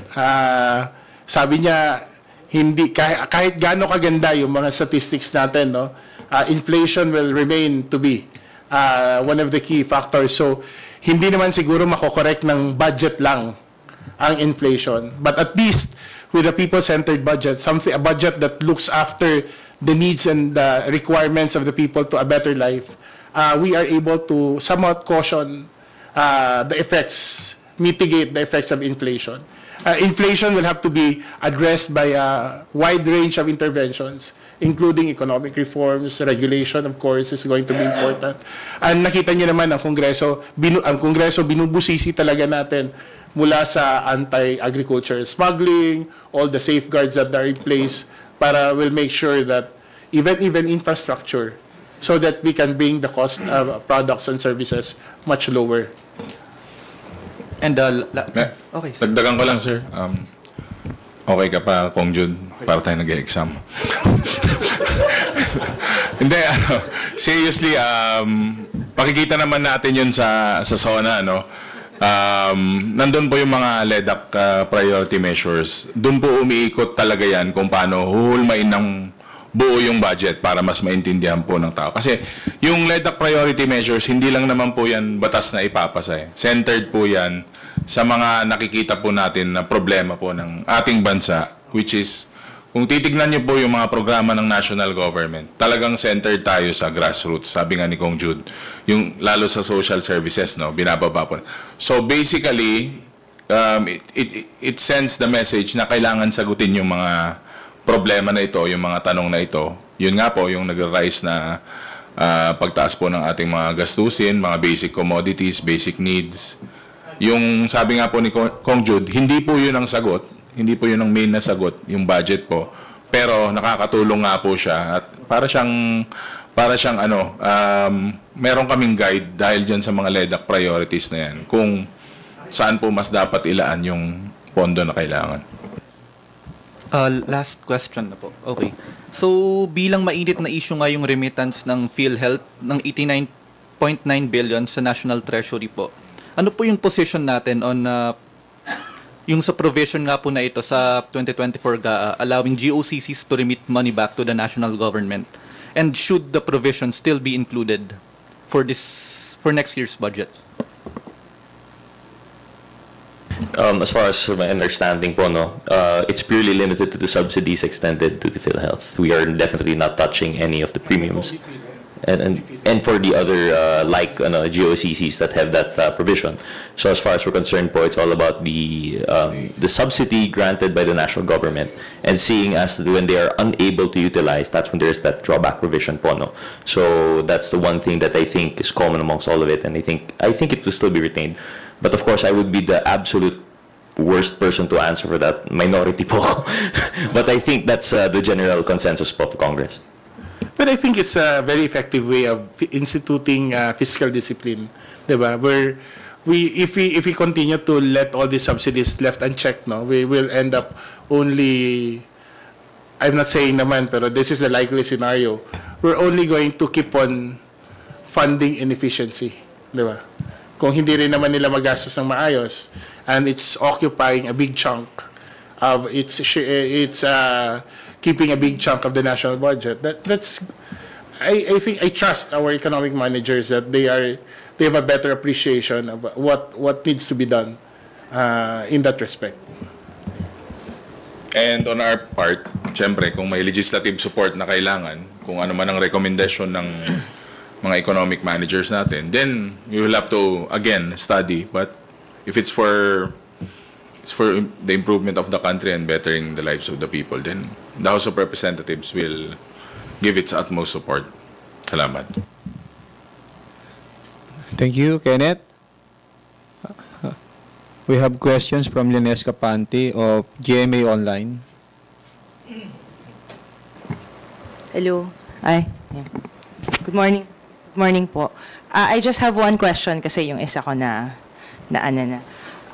Sabi niya, hindi kahit gaano kaganda yung mga statistics natin, no, inflation will remain to be one of the key factors. So, hindi naman siguro makokorek ng budget lang ang inflation. But at least, with a people-centered budget, a budget that looks after the needs and the requirements of the people to a better life, we are able to somewhat caution the effects, mitigate the effects of inflation. Inflation will have to be addressed by a wide range of interventions, including economic reforms, regulation, of course, is going to be important. And nakita niyo naman ang Kongreso binubusisi talaga natin mula sa anti-agriculture smuggling, all the safeguards that are in place para will make sure that even infrastructure, so that we can bring the cost of products and services much lower. And okay, sir. Dagdagan ko lang, sir. Okay ka pa, Kong Jud, para tayo nag-exam. Hindi, seriously, pakikita naman natin yun sa SONA, no? Nandun po yung mga LEDAC priority measures. Doon po umiikot talaga yan kung paano huhulmain ng buo yung budget para mas maintindihan po ng tao. Kasi yung LEDAC priority measures, hindi lang naman po yan batas na ipapasa. Centered po yan sa mga nakikita po natin na problema po ng ating bansa, which is, kung titignan niyo po yung mga programa ng national government, talagang centered tayo sa grassroots. Sabi nga ni Kong Jude, yung lalo sa social services, no, binababa po. So basically, it sends the message na kailangan sagutin yung mga problema na ito, yung mga tanong na ito. Yun nga po, yung nag-rise na pagtaas po ng ating mga gastusin, mga basic commodities, basic needs. Yung sabi nga po ni Kong Jude, hindi po yun ang sagot, hindi po yun ang main na sagot, yung budget po. Pero nakakatulong nga po siya at para siyang meron kaming guide dahil dyan sa mga LEDAC priorities na yan, kung saan po mas dapat ilaan yung pondo na kailangan. Last question na po. Okay. So, bilang mainit na issue nga yung remittance ng PhilHealth ng 89.9 billion sa National Treasury po, ano po yung position natin on yung sa provision nga po na ito sa 2024 GAA allowing GOCCs to remit money back to the national government? And should the provision still be included for next year's budget? As far as my understanding po, no, it's purely limited to the subsidies extended to the PhilHealth. We are definitely not touching any of the premiums. And for the other GOCCs that have that provision. So as far as we're concerned po, it's all about the subsidy granted by the national government, and seeing as when they are unable to utilize, that's when there's that drawback provision po, no. So that's the one thing that I think is common amongst all of it, and I think it will still be retained. But of course, I would be the absolute worst person to answer for that, minority po. But I think that's the general consensus of the Congress. But I think it's a very effective way of instituting fiscal discipline, diba? Where if we continue to let all these subsidies left unchecked, no, we will end up only, I'm not saying naman, pero this is the likely scenario. We're only going to keep on funding inefficiency, diba? Kung hindi rin naman nila magastos ng maayos, and it's occupying a big chunk of it's keeping a big chunk of the national budget. I think I trust our economic managers that they have a better appreciation of what needs to be done in that respect. And on our part, syempre, kung may legislative support na kailangan, kung ano man ang recommendation ng mga economic managers natin, then we will have to again study. But if it's for the improvement of the country and bettering the lives of the people, then the House of Representatives will give its utmost support. Salamat. Thank you, Kenneth. We have questions from Linez Capante of GMA Online. Hello. Hi. Good morning. Good morning po. I just have one question kasi yung isa ko na.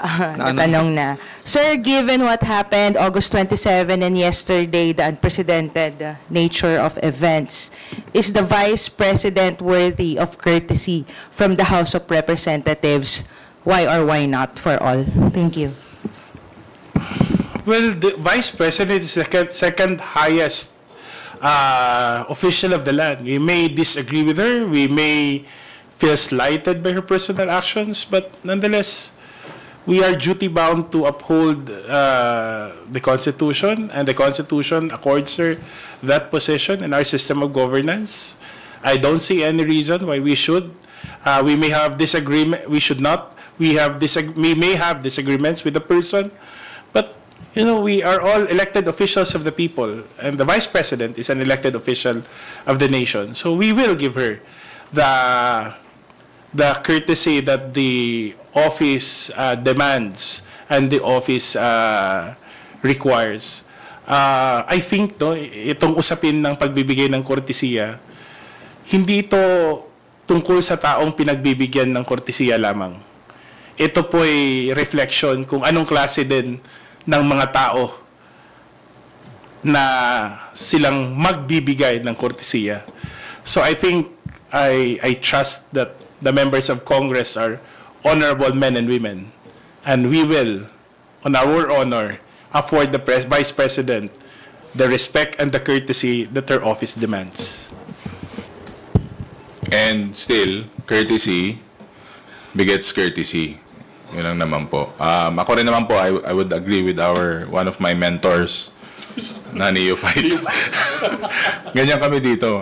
natanong na. Sir, given what happened August 27 and yesterday, the unprecedented nature of events, is the Vice President worthy of courtesy from the House of Representatives? Why or why not for all? Thank you. Well, the Vice President is the second highest official of the land. We may disagree with her, we may feel slighted by her personal actions, but nonetheless, we are duty-bound to uphold the Constitution, and the Constitution accords her that position in our system of governance. I don't see any reason why we should. We may have disagreement. We should not. We may have disagreements with the person, but you know, we are all elected officials of the people, and the Vice President is an elected official of the nation. So we will give her the courtesy that the office demands and the office requires. I think itong usapin ng pagbibigay ng kortesiya, hindi ito tungkol sa taong pinagbibigyan ng kortesiya lamang. Ito po ay reflection kung anong klase din ng mga tao na silang magbibigay ng kortesiya. So I think I trust that the members of Congress are honorable men and women, and we will, on our honor, afford the Vice President the respect and the courtesy that her office demands. And still, courtesy begets courtesy. Yun lang naman po. Ako rin naman po, I would agree with one of my mentors na neophyte. Ganyan kami dito.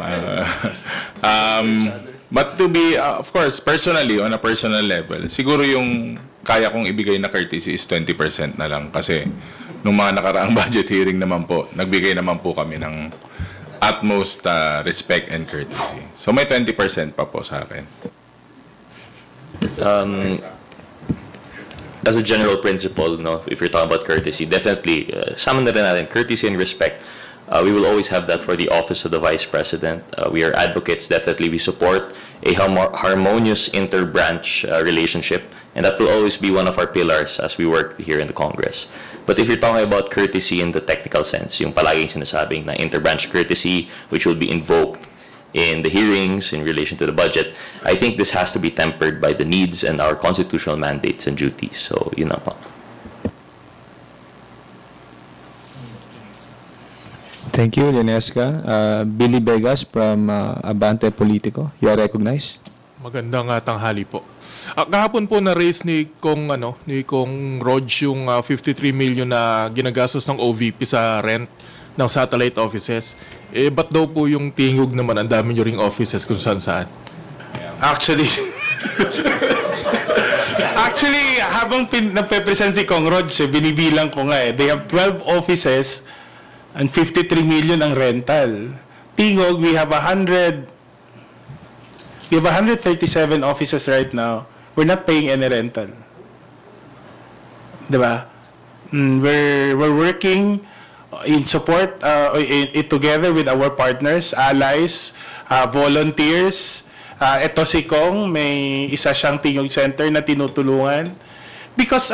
But to be, of course, personally, on a personal level, siguro yung kaya kong ibigay na courtesy is 20% na lang. Kasi nung mga nakaraang budget hearing naman po, nagbigay naman po kami ng utmost respect and courtesy. So may 20% pa po sa akin. As a general principle, no, if you're talking about courtesy, definitely, sama na rin natin, courtesy and respect. We will always have that for the office of the Vice President. We are advocates, definitely. We support a harmonious inter-branch relationship, and that will always be one of our pillars as we work here in the Congress. But if you're talking about courtesy in the technical sense, yung palaging sinasabing na inter-branch courtesy, which will be invoked in the hearings in relation to the budget, I think this has to be tempered by the needs and our constitutional mandates and duties. So, yun na po. Thank you, Lenesca. Billy Vegas from Abante Politico. You are recognized. Magandang tanghali po. Kahapon po na-raise ni Kong Rog yung 53 million na ginagastos ng OVP sa rent ng satellite offices. Ba't daw po yung tingog naman ang dami nyo ring offices kung saan-saan? Actually, habang nagpe-present si Kong Rog, binibilang ko nga they have 12 offices and 53 million ang rental. Tingog, we have 137 offices right now. We're not paying any rental. Diba? We're working in support, together with our partners, allies, volunteers. Ito si Kong, may isa siyang Tingog Center na tinutulungan. Because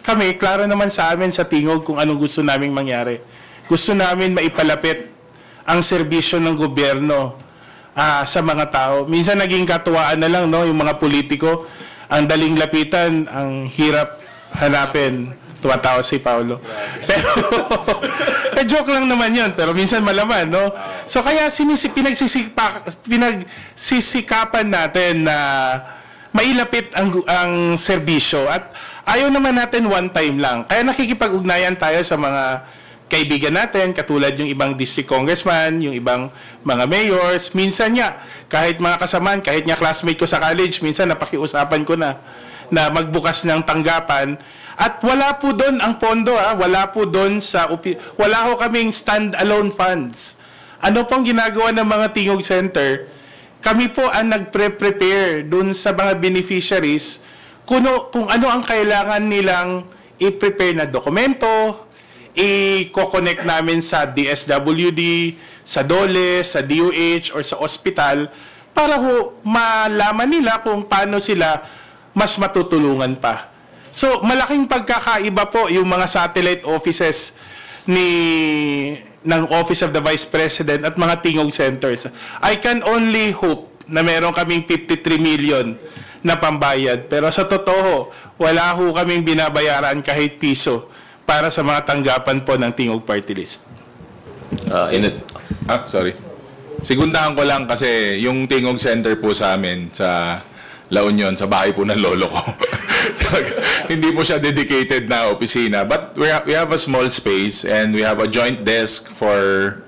kami, klaro naman sa amin sa Tingog kung anong gusto naming mangyari. Gusto namin maipalapit ang serbisyo ng gobyerno sa mga tao. Minsan naging katuwaan na lang, no, yung mga politiko, ang daling lapitan, ang hirap hanapin. Tumatawa si Paulo. Pero, joke lang naman yun, pero minsan malaman, no? So, kaya pinagsisikapan natin na mailapit ang serbisyo. At ayaw naman natin one time lang. Kaya nakikipag-ugnayan tayo sa mga kaibigan natin, katulad yung ibang district congressman, yung ibang mga mayors. Minsan nga, kahit mga kasamaan, kahit nga classmate ko sa college, minsan napakiusapan ko na magbukas ng tanggapan. At wala po doon ang pondo, wala po doon wala ho kaming stand-alone funds. Ano pong ginagawa ng mga Tingog Center? Kami po ang nagpre-prepare doon sa mga beneficiaries kung ano ang kailangan nilang i-prepare na dokumento, i-connect namin sa DSWD, sa DOLE, sa DOH, or sa ospital para ho malaman nila kung paano sila mas matutulungan pa. So, malaking pagkakaiba po yung mga satellite offices ng Office of the Vice President at mga tingog centers. I can only hope na meron kaming 53 million na pambayad. Pero sa totoo, wala ho kaming binabayaran kahit piso para sa mga tanggapan po ng tingog party list. Sorry. Sigundahan ko lang kasi yung tingog center po sa amin sa La Union, sa bahay po ng lolo ko. Hindi po siya dedicated na opisina. But we have a small space and we have a joint desk for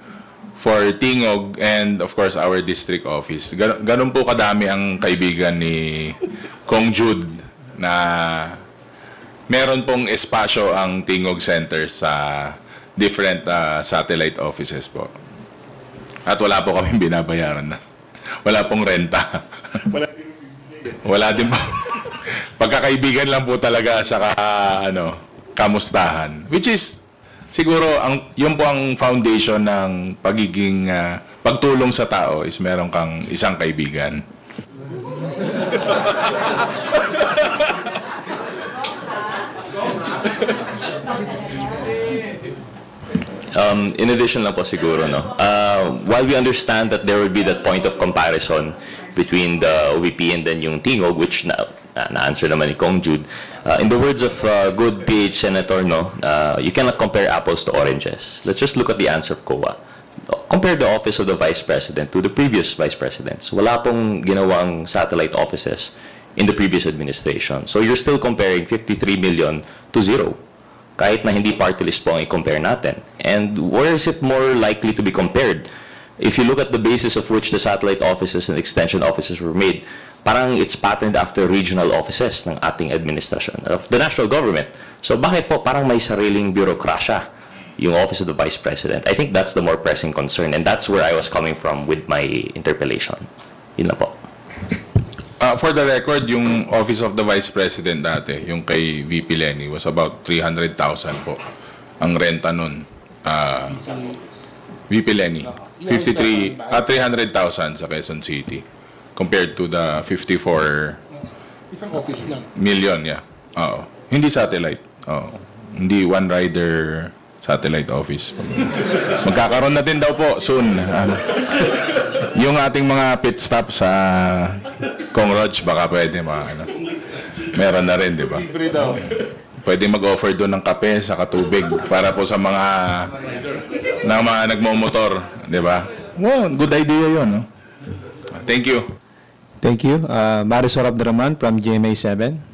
Tingog and of course our district office. Ganun po kadami ang kaibigan ni Kong Jude na meron pong espasyo ang Tingog Center sa different satellite offices po. At wala po kaming binabayaran na. Wala pong renta. Wala din po. Pagkakaibigan lang po talaga sa kamustahan. Which is, siguro, yun po ang foundation ng pagiging pagtulong sa tao is meron kang isang kaibigan. In addition lang po siguro, while we understand that there will be that point of comparison between the OVP and then yung Tingog, which na-answer naman ni Kong Jude, in the words of good PH Senator, you cannot compare apples to oranges. Let's just look at the answer of COA. Compare the office of the Vice President to the previous Vice Presidents. Wala pong ginawang satellite offices in the previous administration. So you're still comparing 53 million to zero. Kahit na hindi party list po ang i-compare natin. And where is it more likely to be compared? If you look at the basis of which the satellite offices and extension offices were made, parang it's patterned after regional offices ng ating administration, of the national government. So bakit po parang may sariling bureaucracia yung Office of the Vice President? I think that's the more pressing concern, and that's where I was coming from with my interpellation. Yun lang po. For the record, yung Office of the Vice President dati, yung kay VP Lenny, was about 300,000 po ang renta nun. VP Lenny, 300,000 sa Quezon City compared to the 54 million, yeah. Hindi satellite. Hindi one rider satellite office. Magkakaroon na din daw po soon. Yung ating mga pit stop sa Kong Rog, baka pwede meron na rin, di ba? Pwede mag-offer doon ng kape sa katubig para po sa mga nagmomotor, di ba? Wow, good idea yun. No? Thank you. Thank you. Marisol Abdurrahman from GMA7.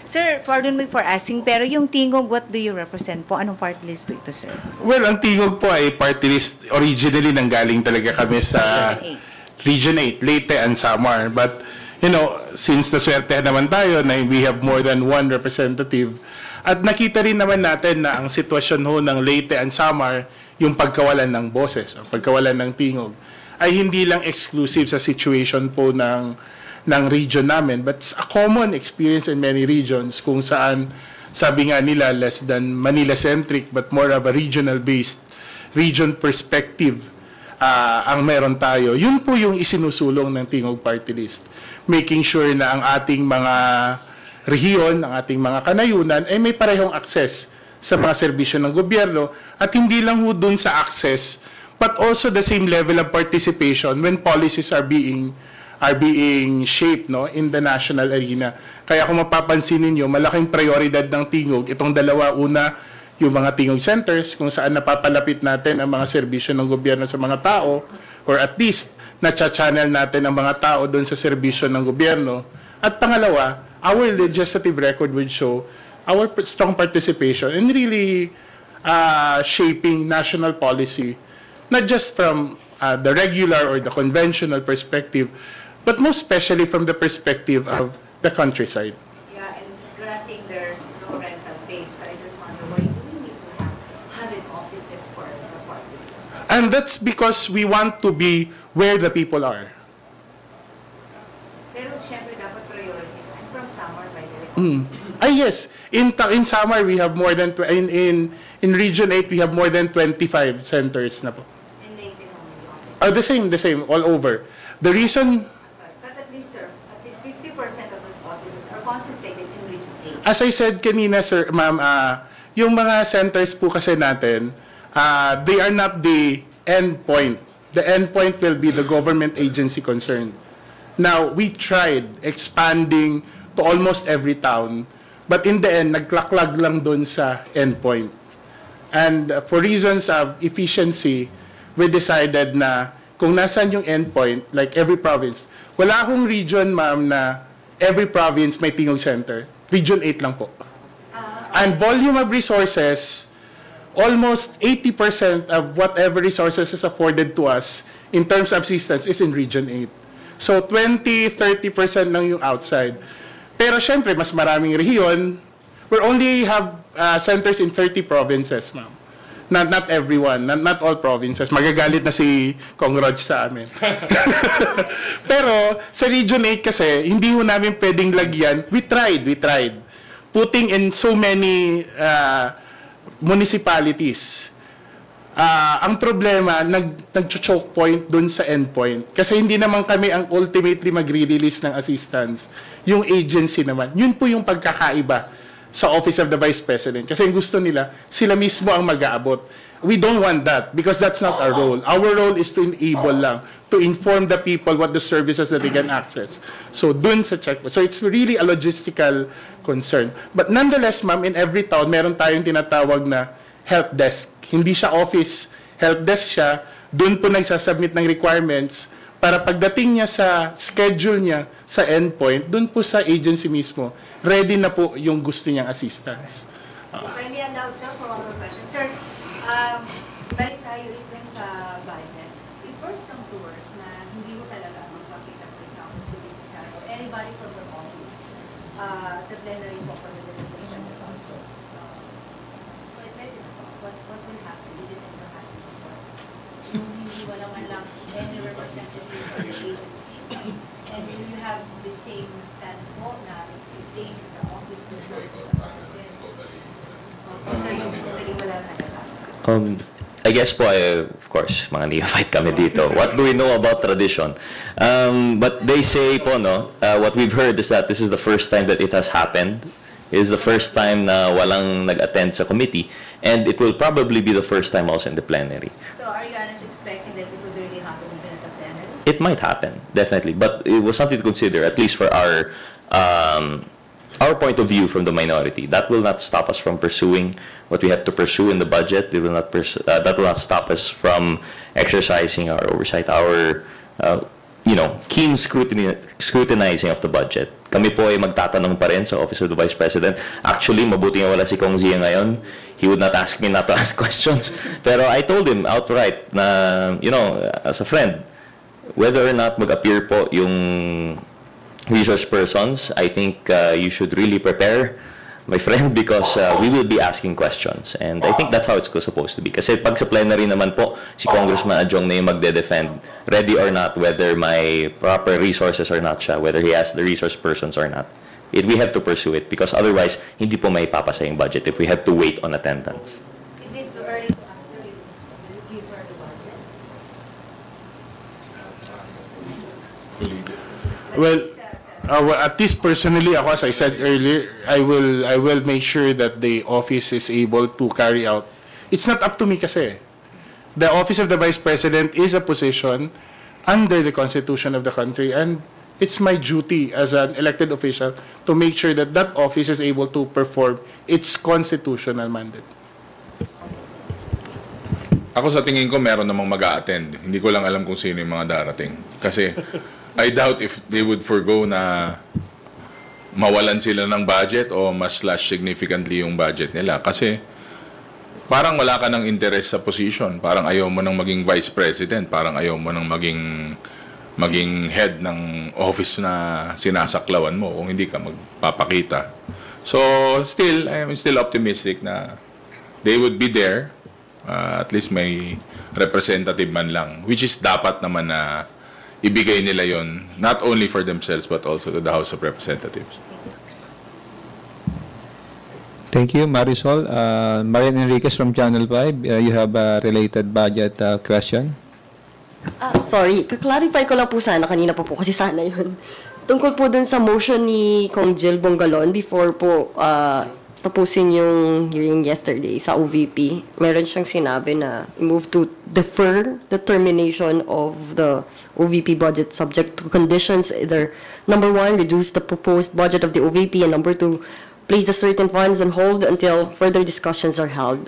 Sir, pardon me for asking, pero yung Tingog, what do you represent po? Anong party list po ito, sir? Well, ang Tingog po ay party list. Originally, nanggaling talaga kami sa Region 8, Leyte and Samar. But, since naswerte naman tayo na we have more than one representative, at nakita rin naman natin na ang sitwasyon ho ng Leyte and Samar, yung pagkawalan ng boses, o pagkawalan ng Tingog, ay hindi lang exclusive sa situation po ng region namin, but it's a common experience in many regions kung saan, sabi nga nila, less than Manila-centric but more of a regional-based, region perspective ang meron tayo. Yun po yung isinusulong ng Tingog Party List. Making sure na ang ating mga rehiyon, ang ating mga kanayunan, ay may parehong access sa mga serbisyo ng gobyerno at hindi lang ho dun sa access, but also the same level of participation when policies are being shaped in the national arena. Kaya kung mapapansin ninyo, malaking prioridad ng Tingog, itong dalawa, una, yung mga Tingog centers, kung saan napapalapit natin ang mga serbisyo ng gobyerno sa mga tao, or at least, na-channel natin ang mga tao doon sa serbisyo ng gobyerno. At pangalawa, our legislative record would show our strong participation in really shaping national policy, not just from the regular or the conventional perspective, but most especially from the perspective of the countryside. Yeah, and granting there's no rental paid, so I just wonder why do we need to have 100 offices for the party list? And that's because we want to be where the people are. Pero syempre dapat priority. I'm from Samar, by the way. Yes. In Samar, we have more than, in Region 8, we have more than 25 centers na po. And Leyte, how many offices? The same, all over. The reason... But at least allocated in Region 8? As I said kanina, sir, ma'am, yung mga centers po kasi natin, they are not the end point. The end point will be the government agency concerned. Now, we tried expanding to almost every town, but in the end, nagklaklag lang dun sa end point. And for reasons of efficiency, we decided na kung nasan yung end point, like every province, wala akong region, ma'am, na every province may tingog center. Region 8 lang po. And volume of resources, almost 80% of whatever resources is afforded to us in terms of assistance is in Region 8. So 20-30% lang yung outside. Pero syempre, mas maraming rehiyon. We only have centers in 30 provinces, ma'am. Not everyone, not all provinces. Magagalit na si Kong Rog sa amin. Pero sa Region 8 kasi, hindi ho namin pwedeng lagyan. We tried. Putting in so many municipalities. Ang problema, nag-choke point dun sa end point. Kasi hindi naman kami ang ultimately magre-release ng assistance. Yung agency naman. Yun po yung pagkakaiba sa Office of the Vice President. Kasi yung gusto nila, sila mismo ang mag-aabot. We don't want that because that's not our role. Our role is to enable lang, to inform the people what the services that they can access. So dun sa checkpoint. So it's really a logistical concern. But nonetheless, ma'am, in every town, meron tayong tinatawag na help desk. Hindi siya office, help desk siya. Doon po nagsasubmit ng requirements para pagdating niya sa schedule niya sa endpoint, doon po sa agency mismo, ready na po yung gusto niyang assistance. If I may allow, sir, for one more question. Sir, balik tayo even sa budget. If first come to worst na hindi mo talaga magpakita, for example, si VP Sara or anybody from the office, the plenary po for the delegation of the council, what will happen? Did it ever happen before? Yung hindi wala man lang any representative for the agency, and will you have the same stand po na you think the office deserves the budget? Sir, yung totally wala na talaga. I guess po, of course, mga neophyte kami dito. What do we know about tradition? But they say po, no, what we've heard is that this is the first time that it has happened. It is the first time na walang nag-attend sa committee, and it will probably be the first time also in the plenary. So are you honest expecting that it would really happen even at the plenary? It might happen, definitely. But it was something to consider, at least for our point of view from the minority. That will not stop us from pursuing what we have to pursue in the budget. It will not that will not stop us from exercising our oversight, our keen scrutinizing of the budget. Kami po ay magtatanong pa rin sa Office of the Vice President. Actually, mabuti nga wala si Kong Zia ngayon. He would not ask me not to ask questions. Pero I told him outright na, as a friend, whether or not mag-appear po yung resource persons, I think you should really prepare, my friend, because we will be asking questions. And I think that's how it's supposed to be. Kasi pag sa plenary naman po, si Congressman Adjong na yung magde-defend, ready or not, whether may proper resources or not siya, whether he has the resource persons or not. We have to pursue it because otherwise, hindi po may papasa yung budget if we have to wait on attendance. Is it too early to ask her if you give her the budget? Well, at least personally, ako, as I said earlier, I will make sure that the office is able to carry out. It's not up to me kasi. The Office of the Vice President is a position under the Constitution of the country, and it's my duty as an elected official to make sure that that office is able to perform its constitutional mandate. Ako sa tingin ko meron namang mag-a-attend. Hindi ko lang alam kung sino yung mga darating. Kasi I doubt if they would forgo na mawalan sila ng budget o mas slash significantly yung budget nila. Kasi parang wala ka ng interest sa position. Parang ayaw mo nang maging vice president. Parang ayaw mo nang maging head ng office na sinasaklawan mo kung hindi ka magpapakita. So still, I'm still optimistic na they would be there. At least may representative man lang. Which is dapat naman na ibigay nila yon, not only for themselves but also to the House of Representatives. Thank you, Marisol. Marian Enriquez from Channel 5, you have a related budget question. Sorry, clarify ko lang po sana, kanina pa po kasi sana yun. Tungkol po dun sa motion ni Kong Jill Bongalon before po tapusin yung hearing yesterday sa OVP, meron siyang sinabi na move to defer the termination of the OVP budget subject to conditions, either number 1, reduce the proposed budget of the OVP, and number 2, place the certain funds on hold until further discussions are held.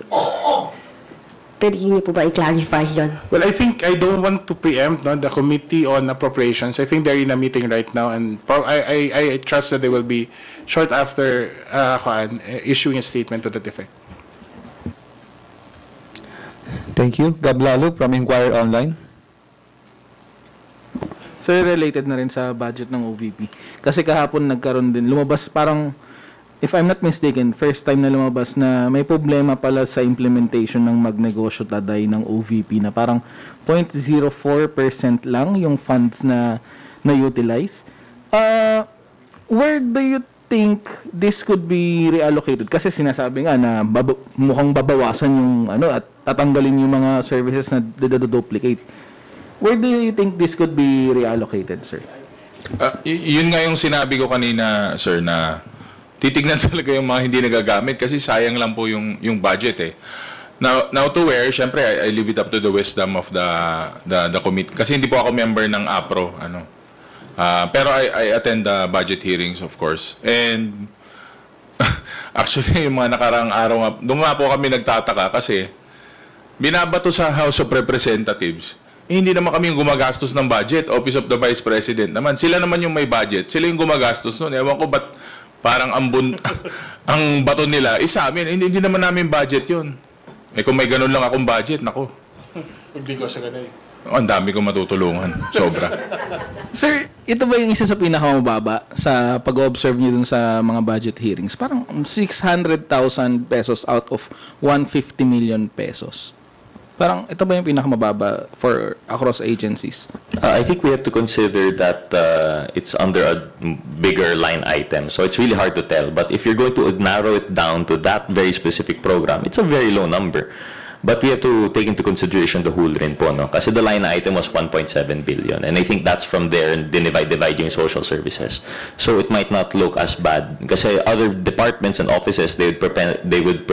Pwede niyo po ba i-clarify yun? Well, I think I don't want to preempt the Committee on Appropriations. I think they're in a meeting right now, and I trust that they will be short after issuing a statement to that effect. Thank you. Gab Lalo from Inquirer Online. So, related na rin sa budget ng OVP. Kasi kahapon nagkaroon din, lumabas parang, if I'm not mistaken, first time na lumabas na may problema pala sa implementation ng magnegosyo taday ng OVP na parang 0.04% lang yung funds na na-utilize. Where do you think this could be reallocated? Kasi sinasabi nga na mukhang babawasan yung at tatanggalin yung mga services na duplicate. Where do you think this could be reallocated, sir? Yun nga yung sinabi ko kanina, sir, na titignan talaga yung mga hindi nagagamit kasi sayang lang po yung budget eh. Now to where, syempre, I leave it up to the wisdom of the committee. Kasi hindi po ako member ng APRO. Pero I attend the budget hearings, of course. And actually, yung mga nakaraang araw, doon nga po kami nagtataka kasi binabato sa House of Representatives. Hindi naman kami yung gumagastos ng budget. Office of the Vice President naman. Sila naman yung may budget. Sila yung gumagastos nun. Ewan ko ba't parang ang bato nila sa amin. Hindi naman namin budget yun. Kung may ganun lang akong budget, nako. Hindi ko sa ganun. Ang dami kong matutulungan. Sobra. Sir, ito ba yung isa sa pinakamababa sa pag-observe niyo dun sa mga budget hearings? Parang 600,000 pesos out of 150 million pesos. Parang ito ba yung pinakamababa for across agencies? I think we have to consider that it's under a bigger line item. So it's really hard to tell. But if you're going to narrow it down to that very specific program, it's a very low number. But we have to take into consideration the whole rin po, no? Kasi the line item was 1.7 billion. And I think that's from there, and divide yung social services. So it might not look as bad. Kasi other departments and offices, they would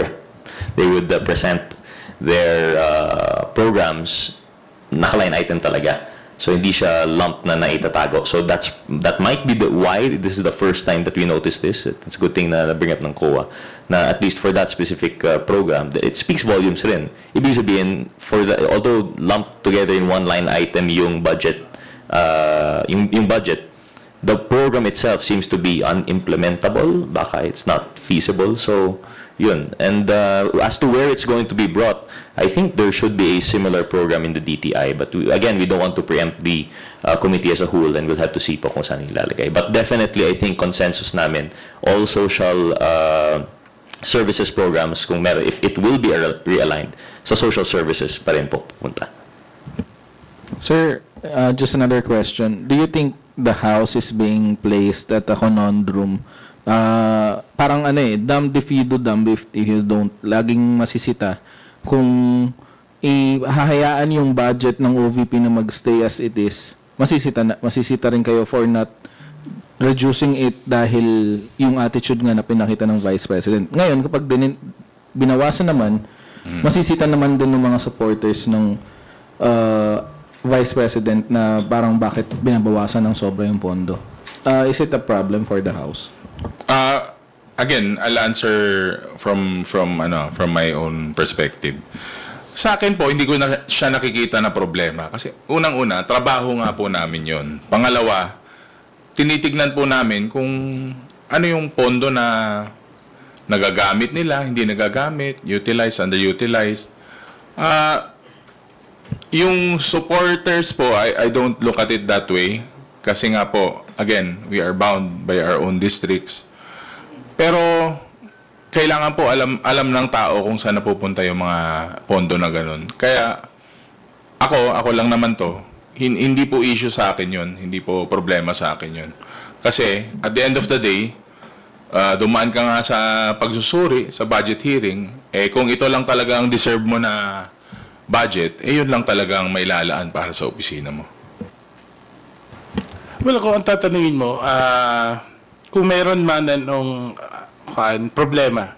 present their programs naka-line item talaga. So hindi siya lump na naitatago. So that might be why this is the first time that we noticed this. It's a good thing na bring up ng COA na at least for that specific program, it speaks volumes rin. Ibig sabihin, although lumped together in one line item yung budget, yung budget, the program itself seems to be unimplementable. Baka it's not feasible. So yun. And as to where it's going to be brought, I think there should be a similar program in the DTI. But again, we don't want to preempt the committee as a whole, and we'll have to see po kung saan ilalagay. But definitely, I think consensus namin, all social services programs, kung meron, if it will be realigned, sa social services pa rin po punta. Sir, just another question. Do you think the House is being placed at a conundrum? Parang damned if you do, damned if you don't. Laging masisita kung ihahayaan yung budget ng OVP na magstay as it is. Masisita rin kayo for not reducing it dahil yung attitude nga na pinakita ng Vice President. Ngayon, kapag binawasan naman, masisita naman din ng mga supporters ng Vice President na parang bakit binabawasan ng sobra yung pondo. Is it a problem for the House? Again, I'll answer from my own perspective. Sa akin po, hindi ko na siya nakikita na problema kasi unang-una, trabaho nga po namin 'yon. Pangalawa, tinitignan po namin kung ano yung pondo na nagagamit nila, hindi nagagamit, utilized, underutilized. Yung supporters po, I don't look at it that way kasi nga po, again, we are bound by our own districts. Pero kailangan po alam ng tao kung saan napupunta yung mga pondo na ganun. Kaya ako lang naman to, hindi po issue sa akin yun, hindi po problema sa akin yun. Kasi at the end of the day, dumaan ka nga sa pagsusuri, sa budget hearing, kung ito lang talaga ang deserve mo na budget, yun lang talagang may lalaan para sa opisina mo. Well, kung ang tatanungin mo, kung meron man anong problema,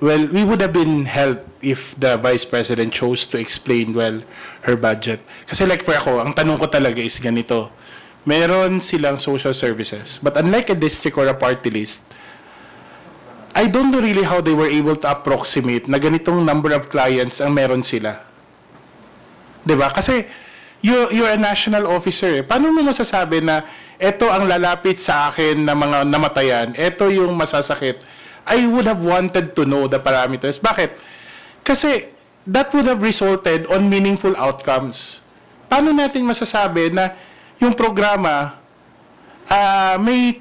well, we would have been helped if the Vice President chose to explain well her budget. Kasi like for ako, ang tanong ko talaga is ganito. Meron silang social services, but unlike a district or a party list, I don't know really how they were able to approximate na ganitong number of clients ang meron sila. Diba? Kasi you're a national officer. Paano mo masasabi na ito ang lalapit sa akin na mga namatayan, ito yung masasakit? I would have wanted to know the parameters. Bakit? Kasi that would have resulted on meaningful outcomes. Paano natin masasabi na yung programa may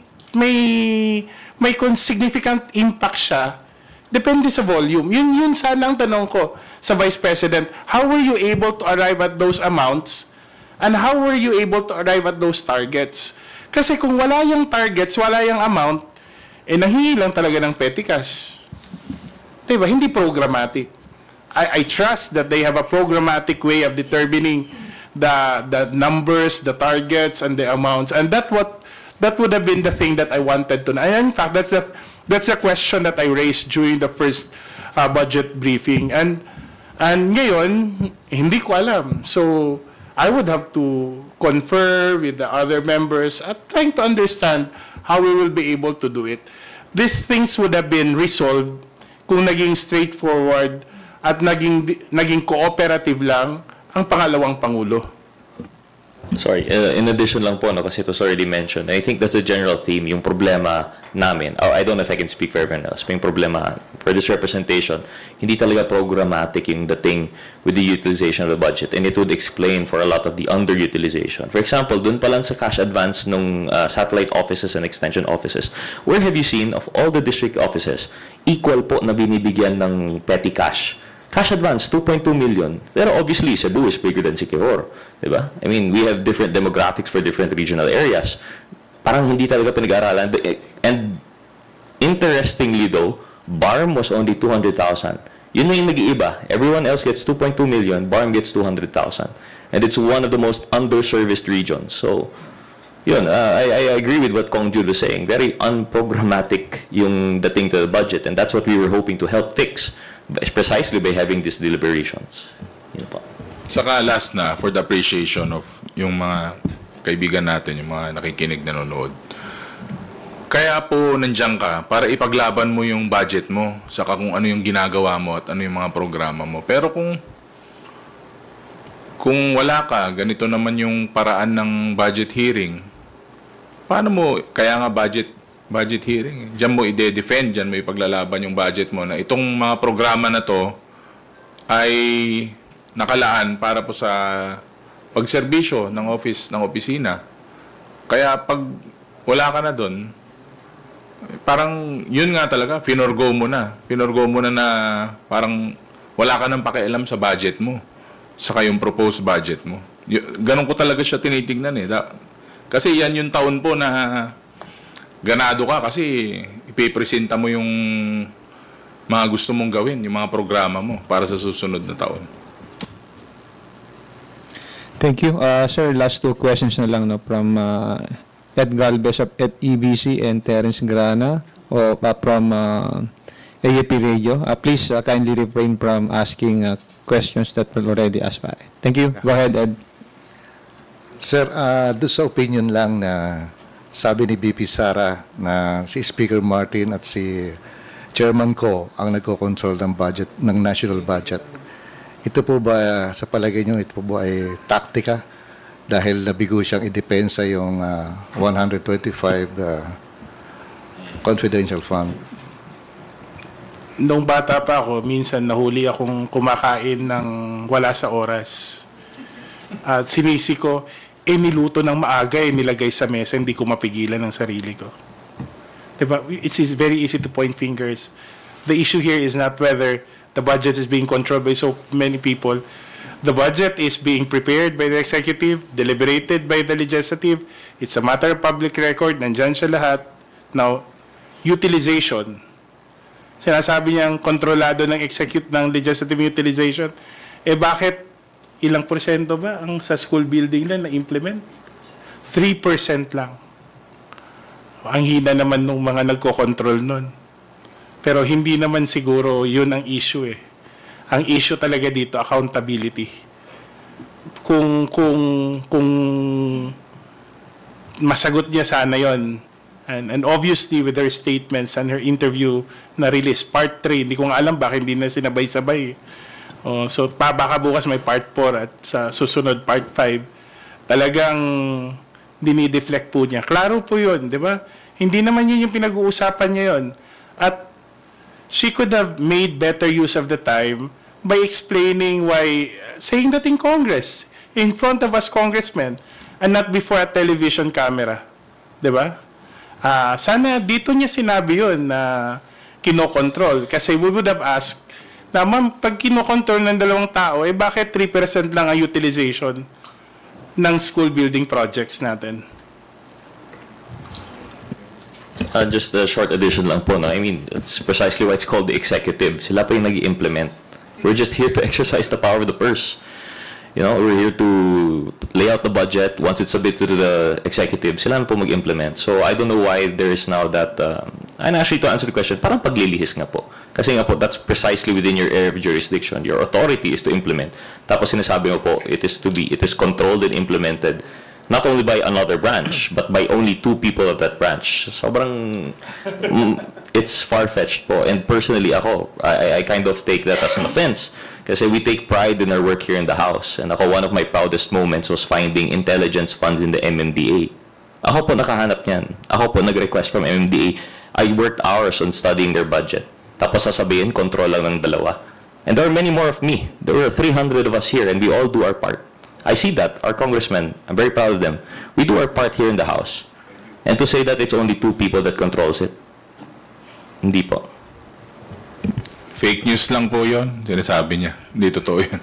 significant impact siya? Depende sa volume. Yun sana ang tanong ko sa Vice President. How were you able to arrive at those amounts? And how were you able to arrive at those targets? Kasi kung wala yung targets, wala yung amount, nahingi lang talaga ng petty cash. Diba? Hindi programmatic. I trust that they have a programmatic way of determining the numbers, the targets, and the amounts. And that would have been the thing that I wanted to know. And in fact, that's a question that I raised during the first budget briefing. And ngayon, hindi ko alam. So I would have to confer with the other members at trying to understand how we will be able to do it. These things would have been resolved kung naging straightforward at naging cooperative lang ang pangalawang Pangulo. Sorry, in addition lang po, no, kasi it was already mentioned, I think that's a general theme, yung problema namin, I don't know if I can speak for everyone else, pero yung problema for this representation, hindi talaga programmatic yung dating with the utilization of the budget, and it would explain for a lot of the underutilization. For example, dun pa lang sa cash advance ng satellite offices and extension offices, where have you seen of all the district offices, equal po na binibigyan ng petty cash? Cash advance, 2.2 million. Pero obviously, Cebu is bigger than Siquijor. Diba? I mean, we have different demographics for different regional areas. Parang hindi talaga pinag-aaralan. And interestingly though, BARM was only 200,000. Yun na yung nag-iiba. Everyone else gets 2.2 million, BARM gets 200,000. And it's one of the most underserviced regions. So, yun, I agree with what Kong Jude was saying. Very unprogrammatic yung dating to the budget. And that's what we were hoping to help fix. Precisely by having these deliberations. Yun po. Saka last na, for the appreciation of yung mga kaibigan natin, yung mga nakikinig, nanonood. Kaya po nandiyan ka para ipaglaban mo yung budget mo, saka kung ano yung ginagawa mo at ano yung mga programa mo. Pero kung wala ka, ganito naman yung paraan ng budget hearing, paano mo, kaya nga budget hearing. Diyan mo i-defend, diyan mo ipaglalaban yung budget mo na itong mga programa na to ay nakalaan para po sa pagserbisyo ng opisina. Kaya pag wala ka na doon, parang yun nga talaga, finorgo mo na na parang wala ka nang pakialam sa budget mo, saka yung proposed budget mo. Ganun ko talaga siya tinitignan eh. Kasi yan yung taon po na ganado ka kasi ipipresenta mo yung mga gusto mong gawin, yung mga programa mo para sa susunod na taon. Thank you. Sir, last two questions na lang from Ed Galvez of FEBC and Terence Grana from AAP Radio. Please kindly refrain from asking questions that were already asked. Thank you. Go ahead, Ed. Sir, doon sa opinion lang na sabi ni BP Sara na si Speaker Martin at si Chairman Ko ang nagko-control ng budget, ng national budget. Ito po ba, sa palagay nyo, ito po ba ay taktika? Dahil nabigo siyang idepensa yung 125 confidential fund. Nung bata pa ako, minsan nahuli akong kumakain ng wala sa oras. At sinisi ko, niluto ng maaga, nilagay sa mesa, hindi ko mapigilan ang sarili ko. Diba? It's very easy to point fingers. The issue here is not whether the budget is being controlled by so many people. The budget is being prepared by the executive, deliberated by the legislative. It's a matter of public record. Nandyan siya lahat. Now, utilization. Sinasabi niyang kontrolado ng legislative utilization. Bakit ilang porsyento ba ang sa school building lang na-implement? 3% lang. Ang hina naman ng mga nagko-control nun. Pero hindi naman siguro yun ang issue eh. Ang issue talaga dito, accountability. Kung masagot niya sana yon, and obviously with her statements and her interview na release, part 3, hindi ko nga alam bakit hindi na sinabay-sabay. So baka bukas may part 4 at sa susunod part 5, talagang dinideflect po niya. Klaro po yun, di ba? Hindi naman yun yung pinag-uusapan niya yun. At she could have made better use of the time by explaining why, saying that in Congress, in front of us congressmen, and not before a television camera. Di ba? Sana dito niya sinabi yun na kinokontrol. Kasi we would have asked, na ma'am, pag kinokontrol ng 2 tao, bakit 3% lang ang utilization ng school building projects natin? Just a short addition lang po. No? I mean, it's precisely why it's called the executive. Sila pa yung nag-i-implement. We're just here to exercise the power of the purse. You know, we're here to lay out the budget. Once it's submitted to the executive, sila na po mag-implement. So I don't know why there is now that, and actually to answer the question, parang paglilihis nga po. Kasi nga po, that's precisely within your area of jurisdiction. Your authority is to implement. Tapos sinasabi mo po, it is controlled and implemented not only by another branch, but by only 2 people of that branch. Sobrang, it's far-fetched po. And personally, ako, I kind of take that as an offense. Kasi we take pride in our work here in the House. And ako, one of my proudest moments was finding intelligence funds in the MMDA. Ako po nakahanap niyan. Ako po nag-request from MMDA. I worked hours on studying their budget. Tapos sasabihin, control lang ng 2. And there are many more of me. There were 300 of us here, and we all do our part. I see that, our congressmen, I'm very proud of them. We do our part here in the House. And to say that it's only 2 people that controls it, hindi po. Fake news lang po yun. Sinasabi niya. Hindi totoo yun.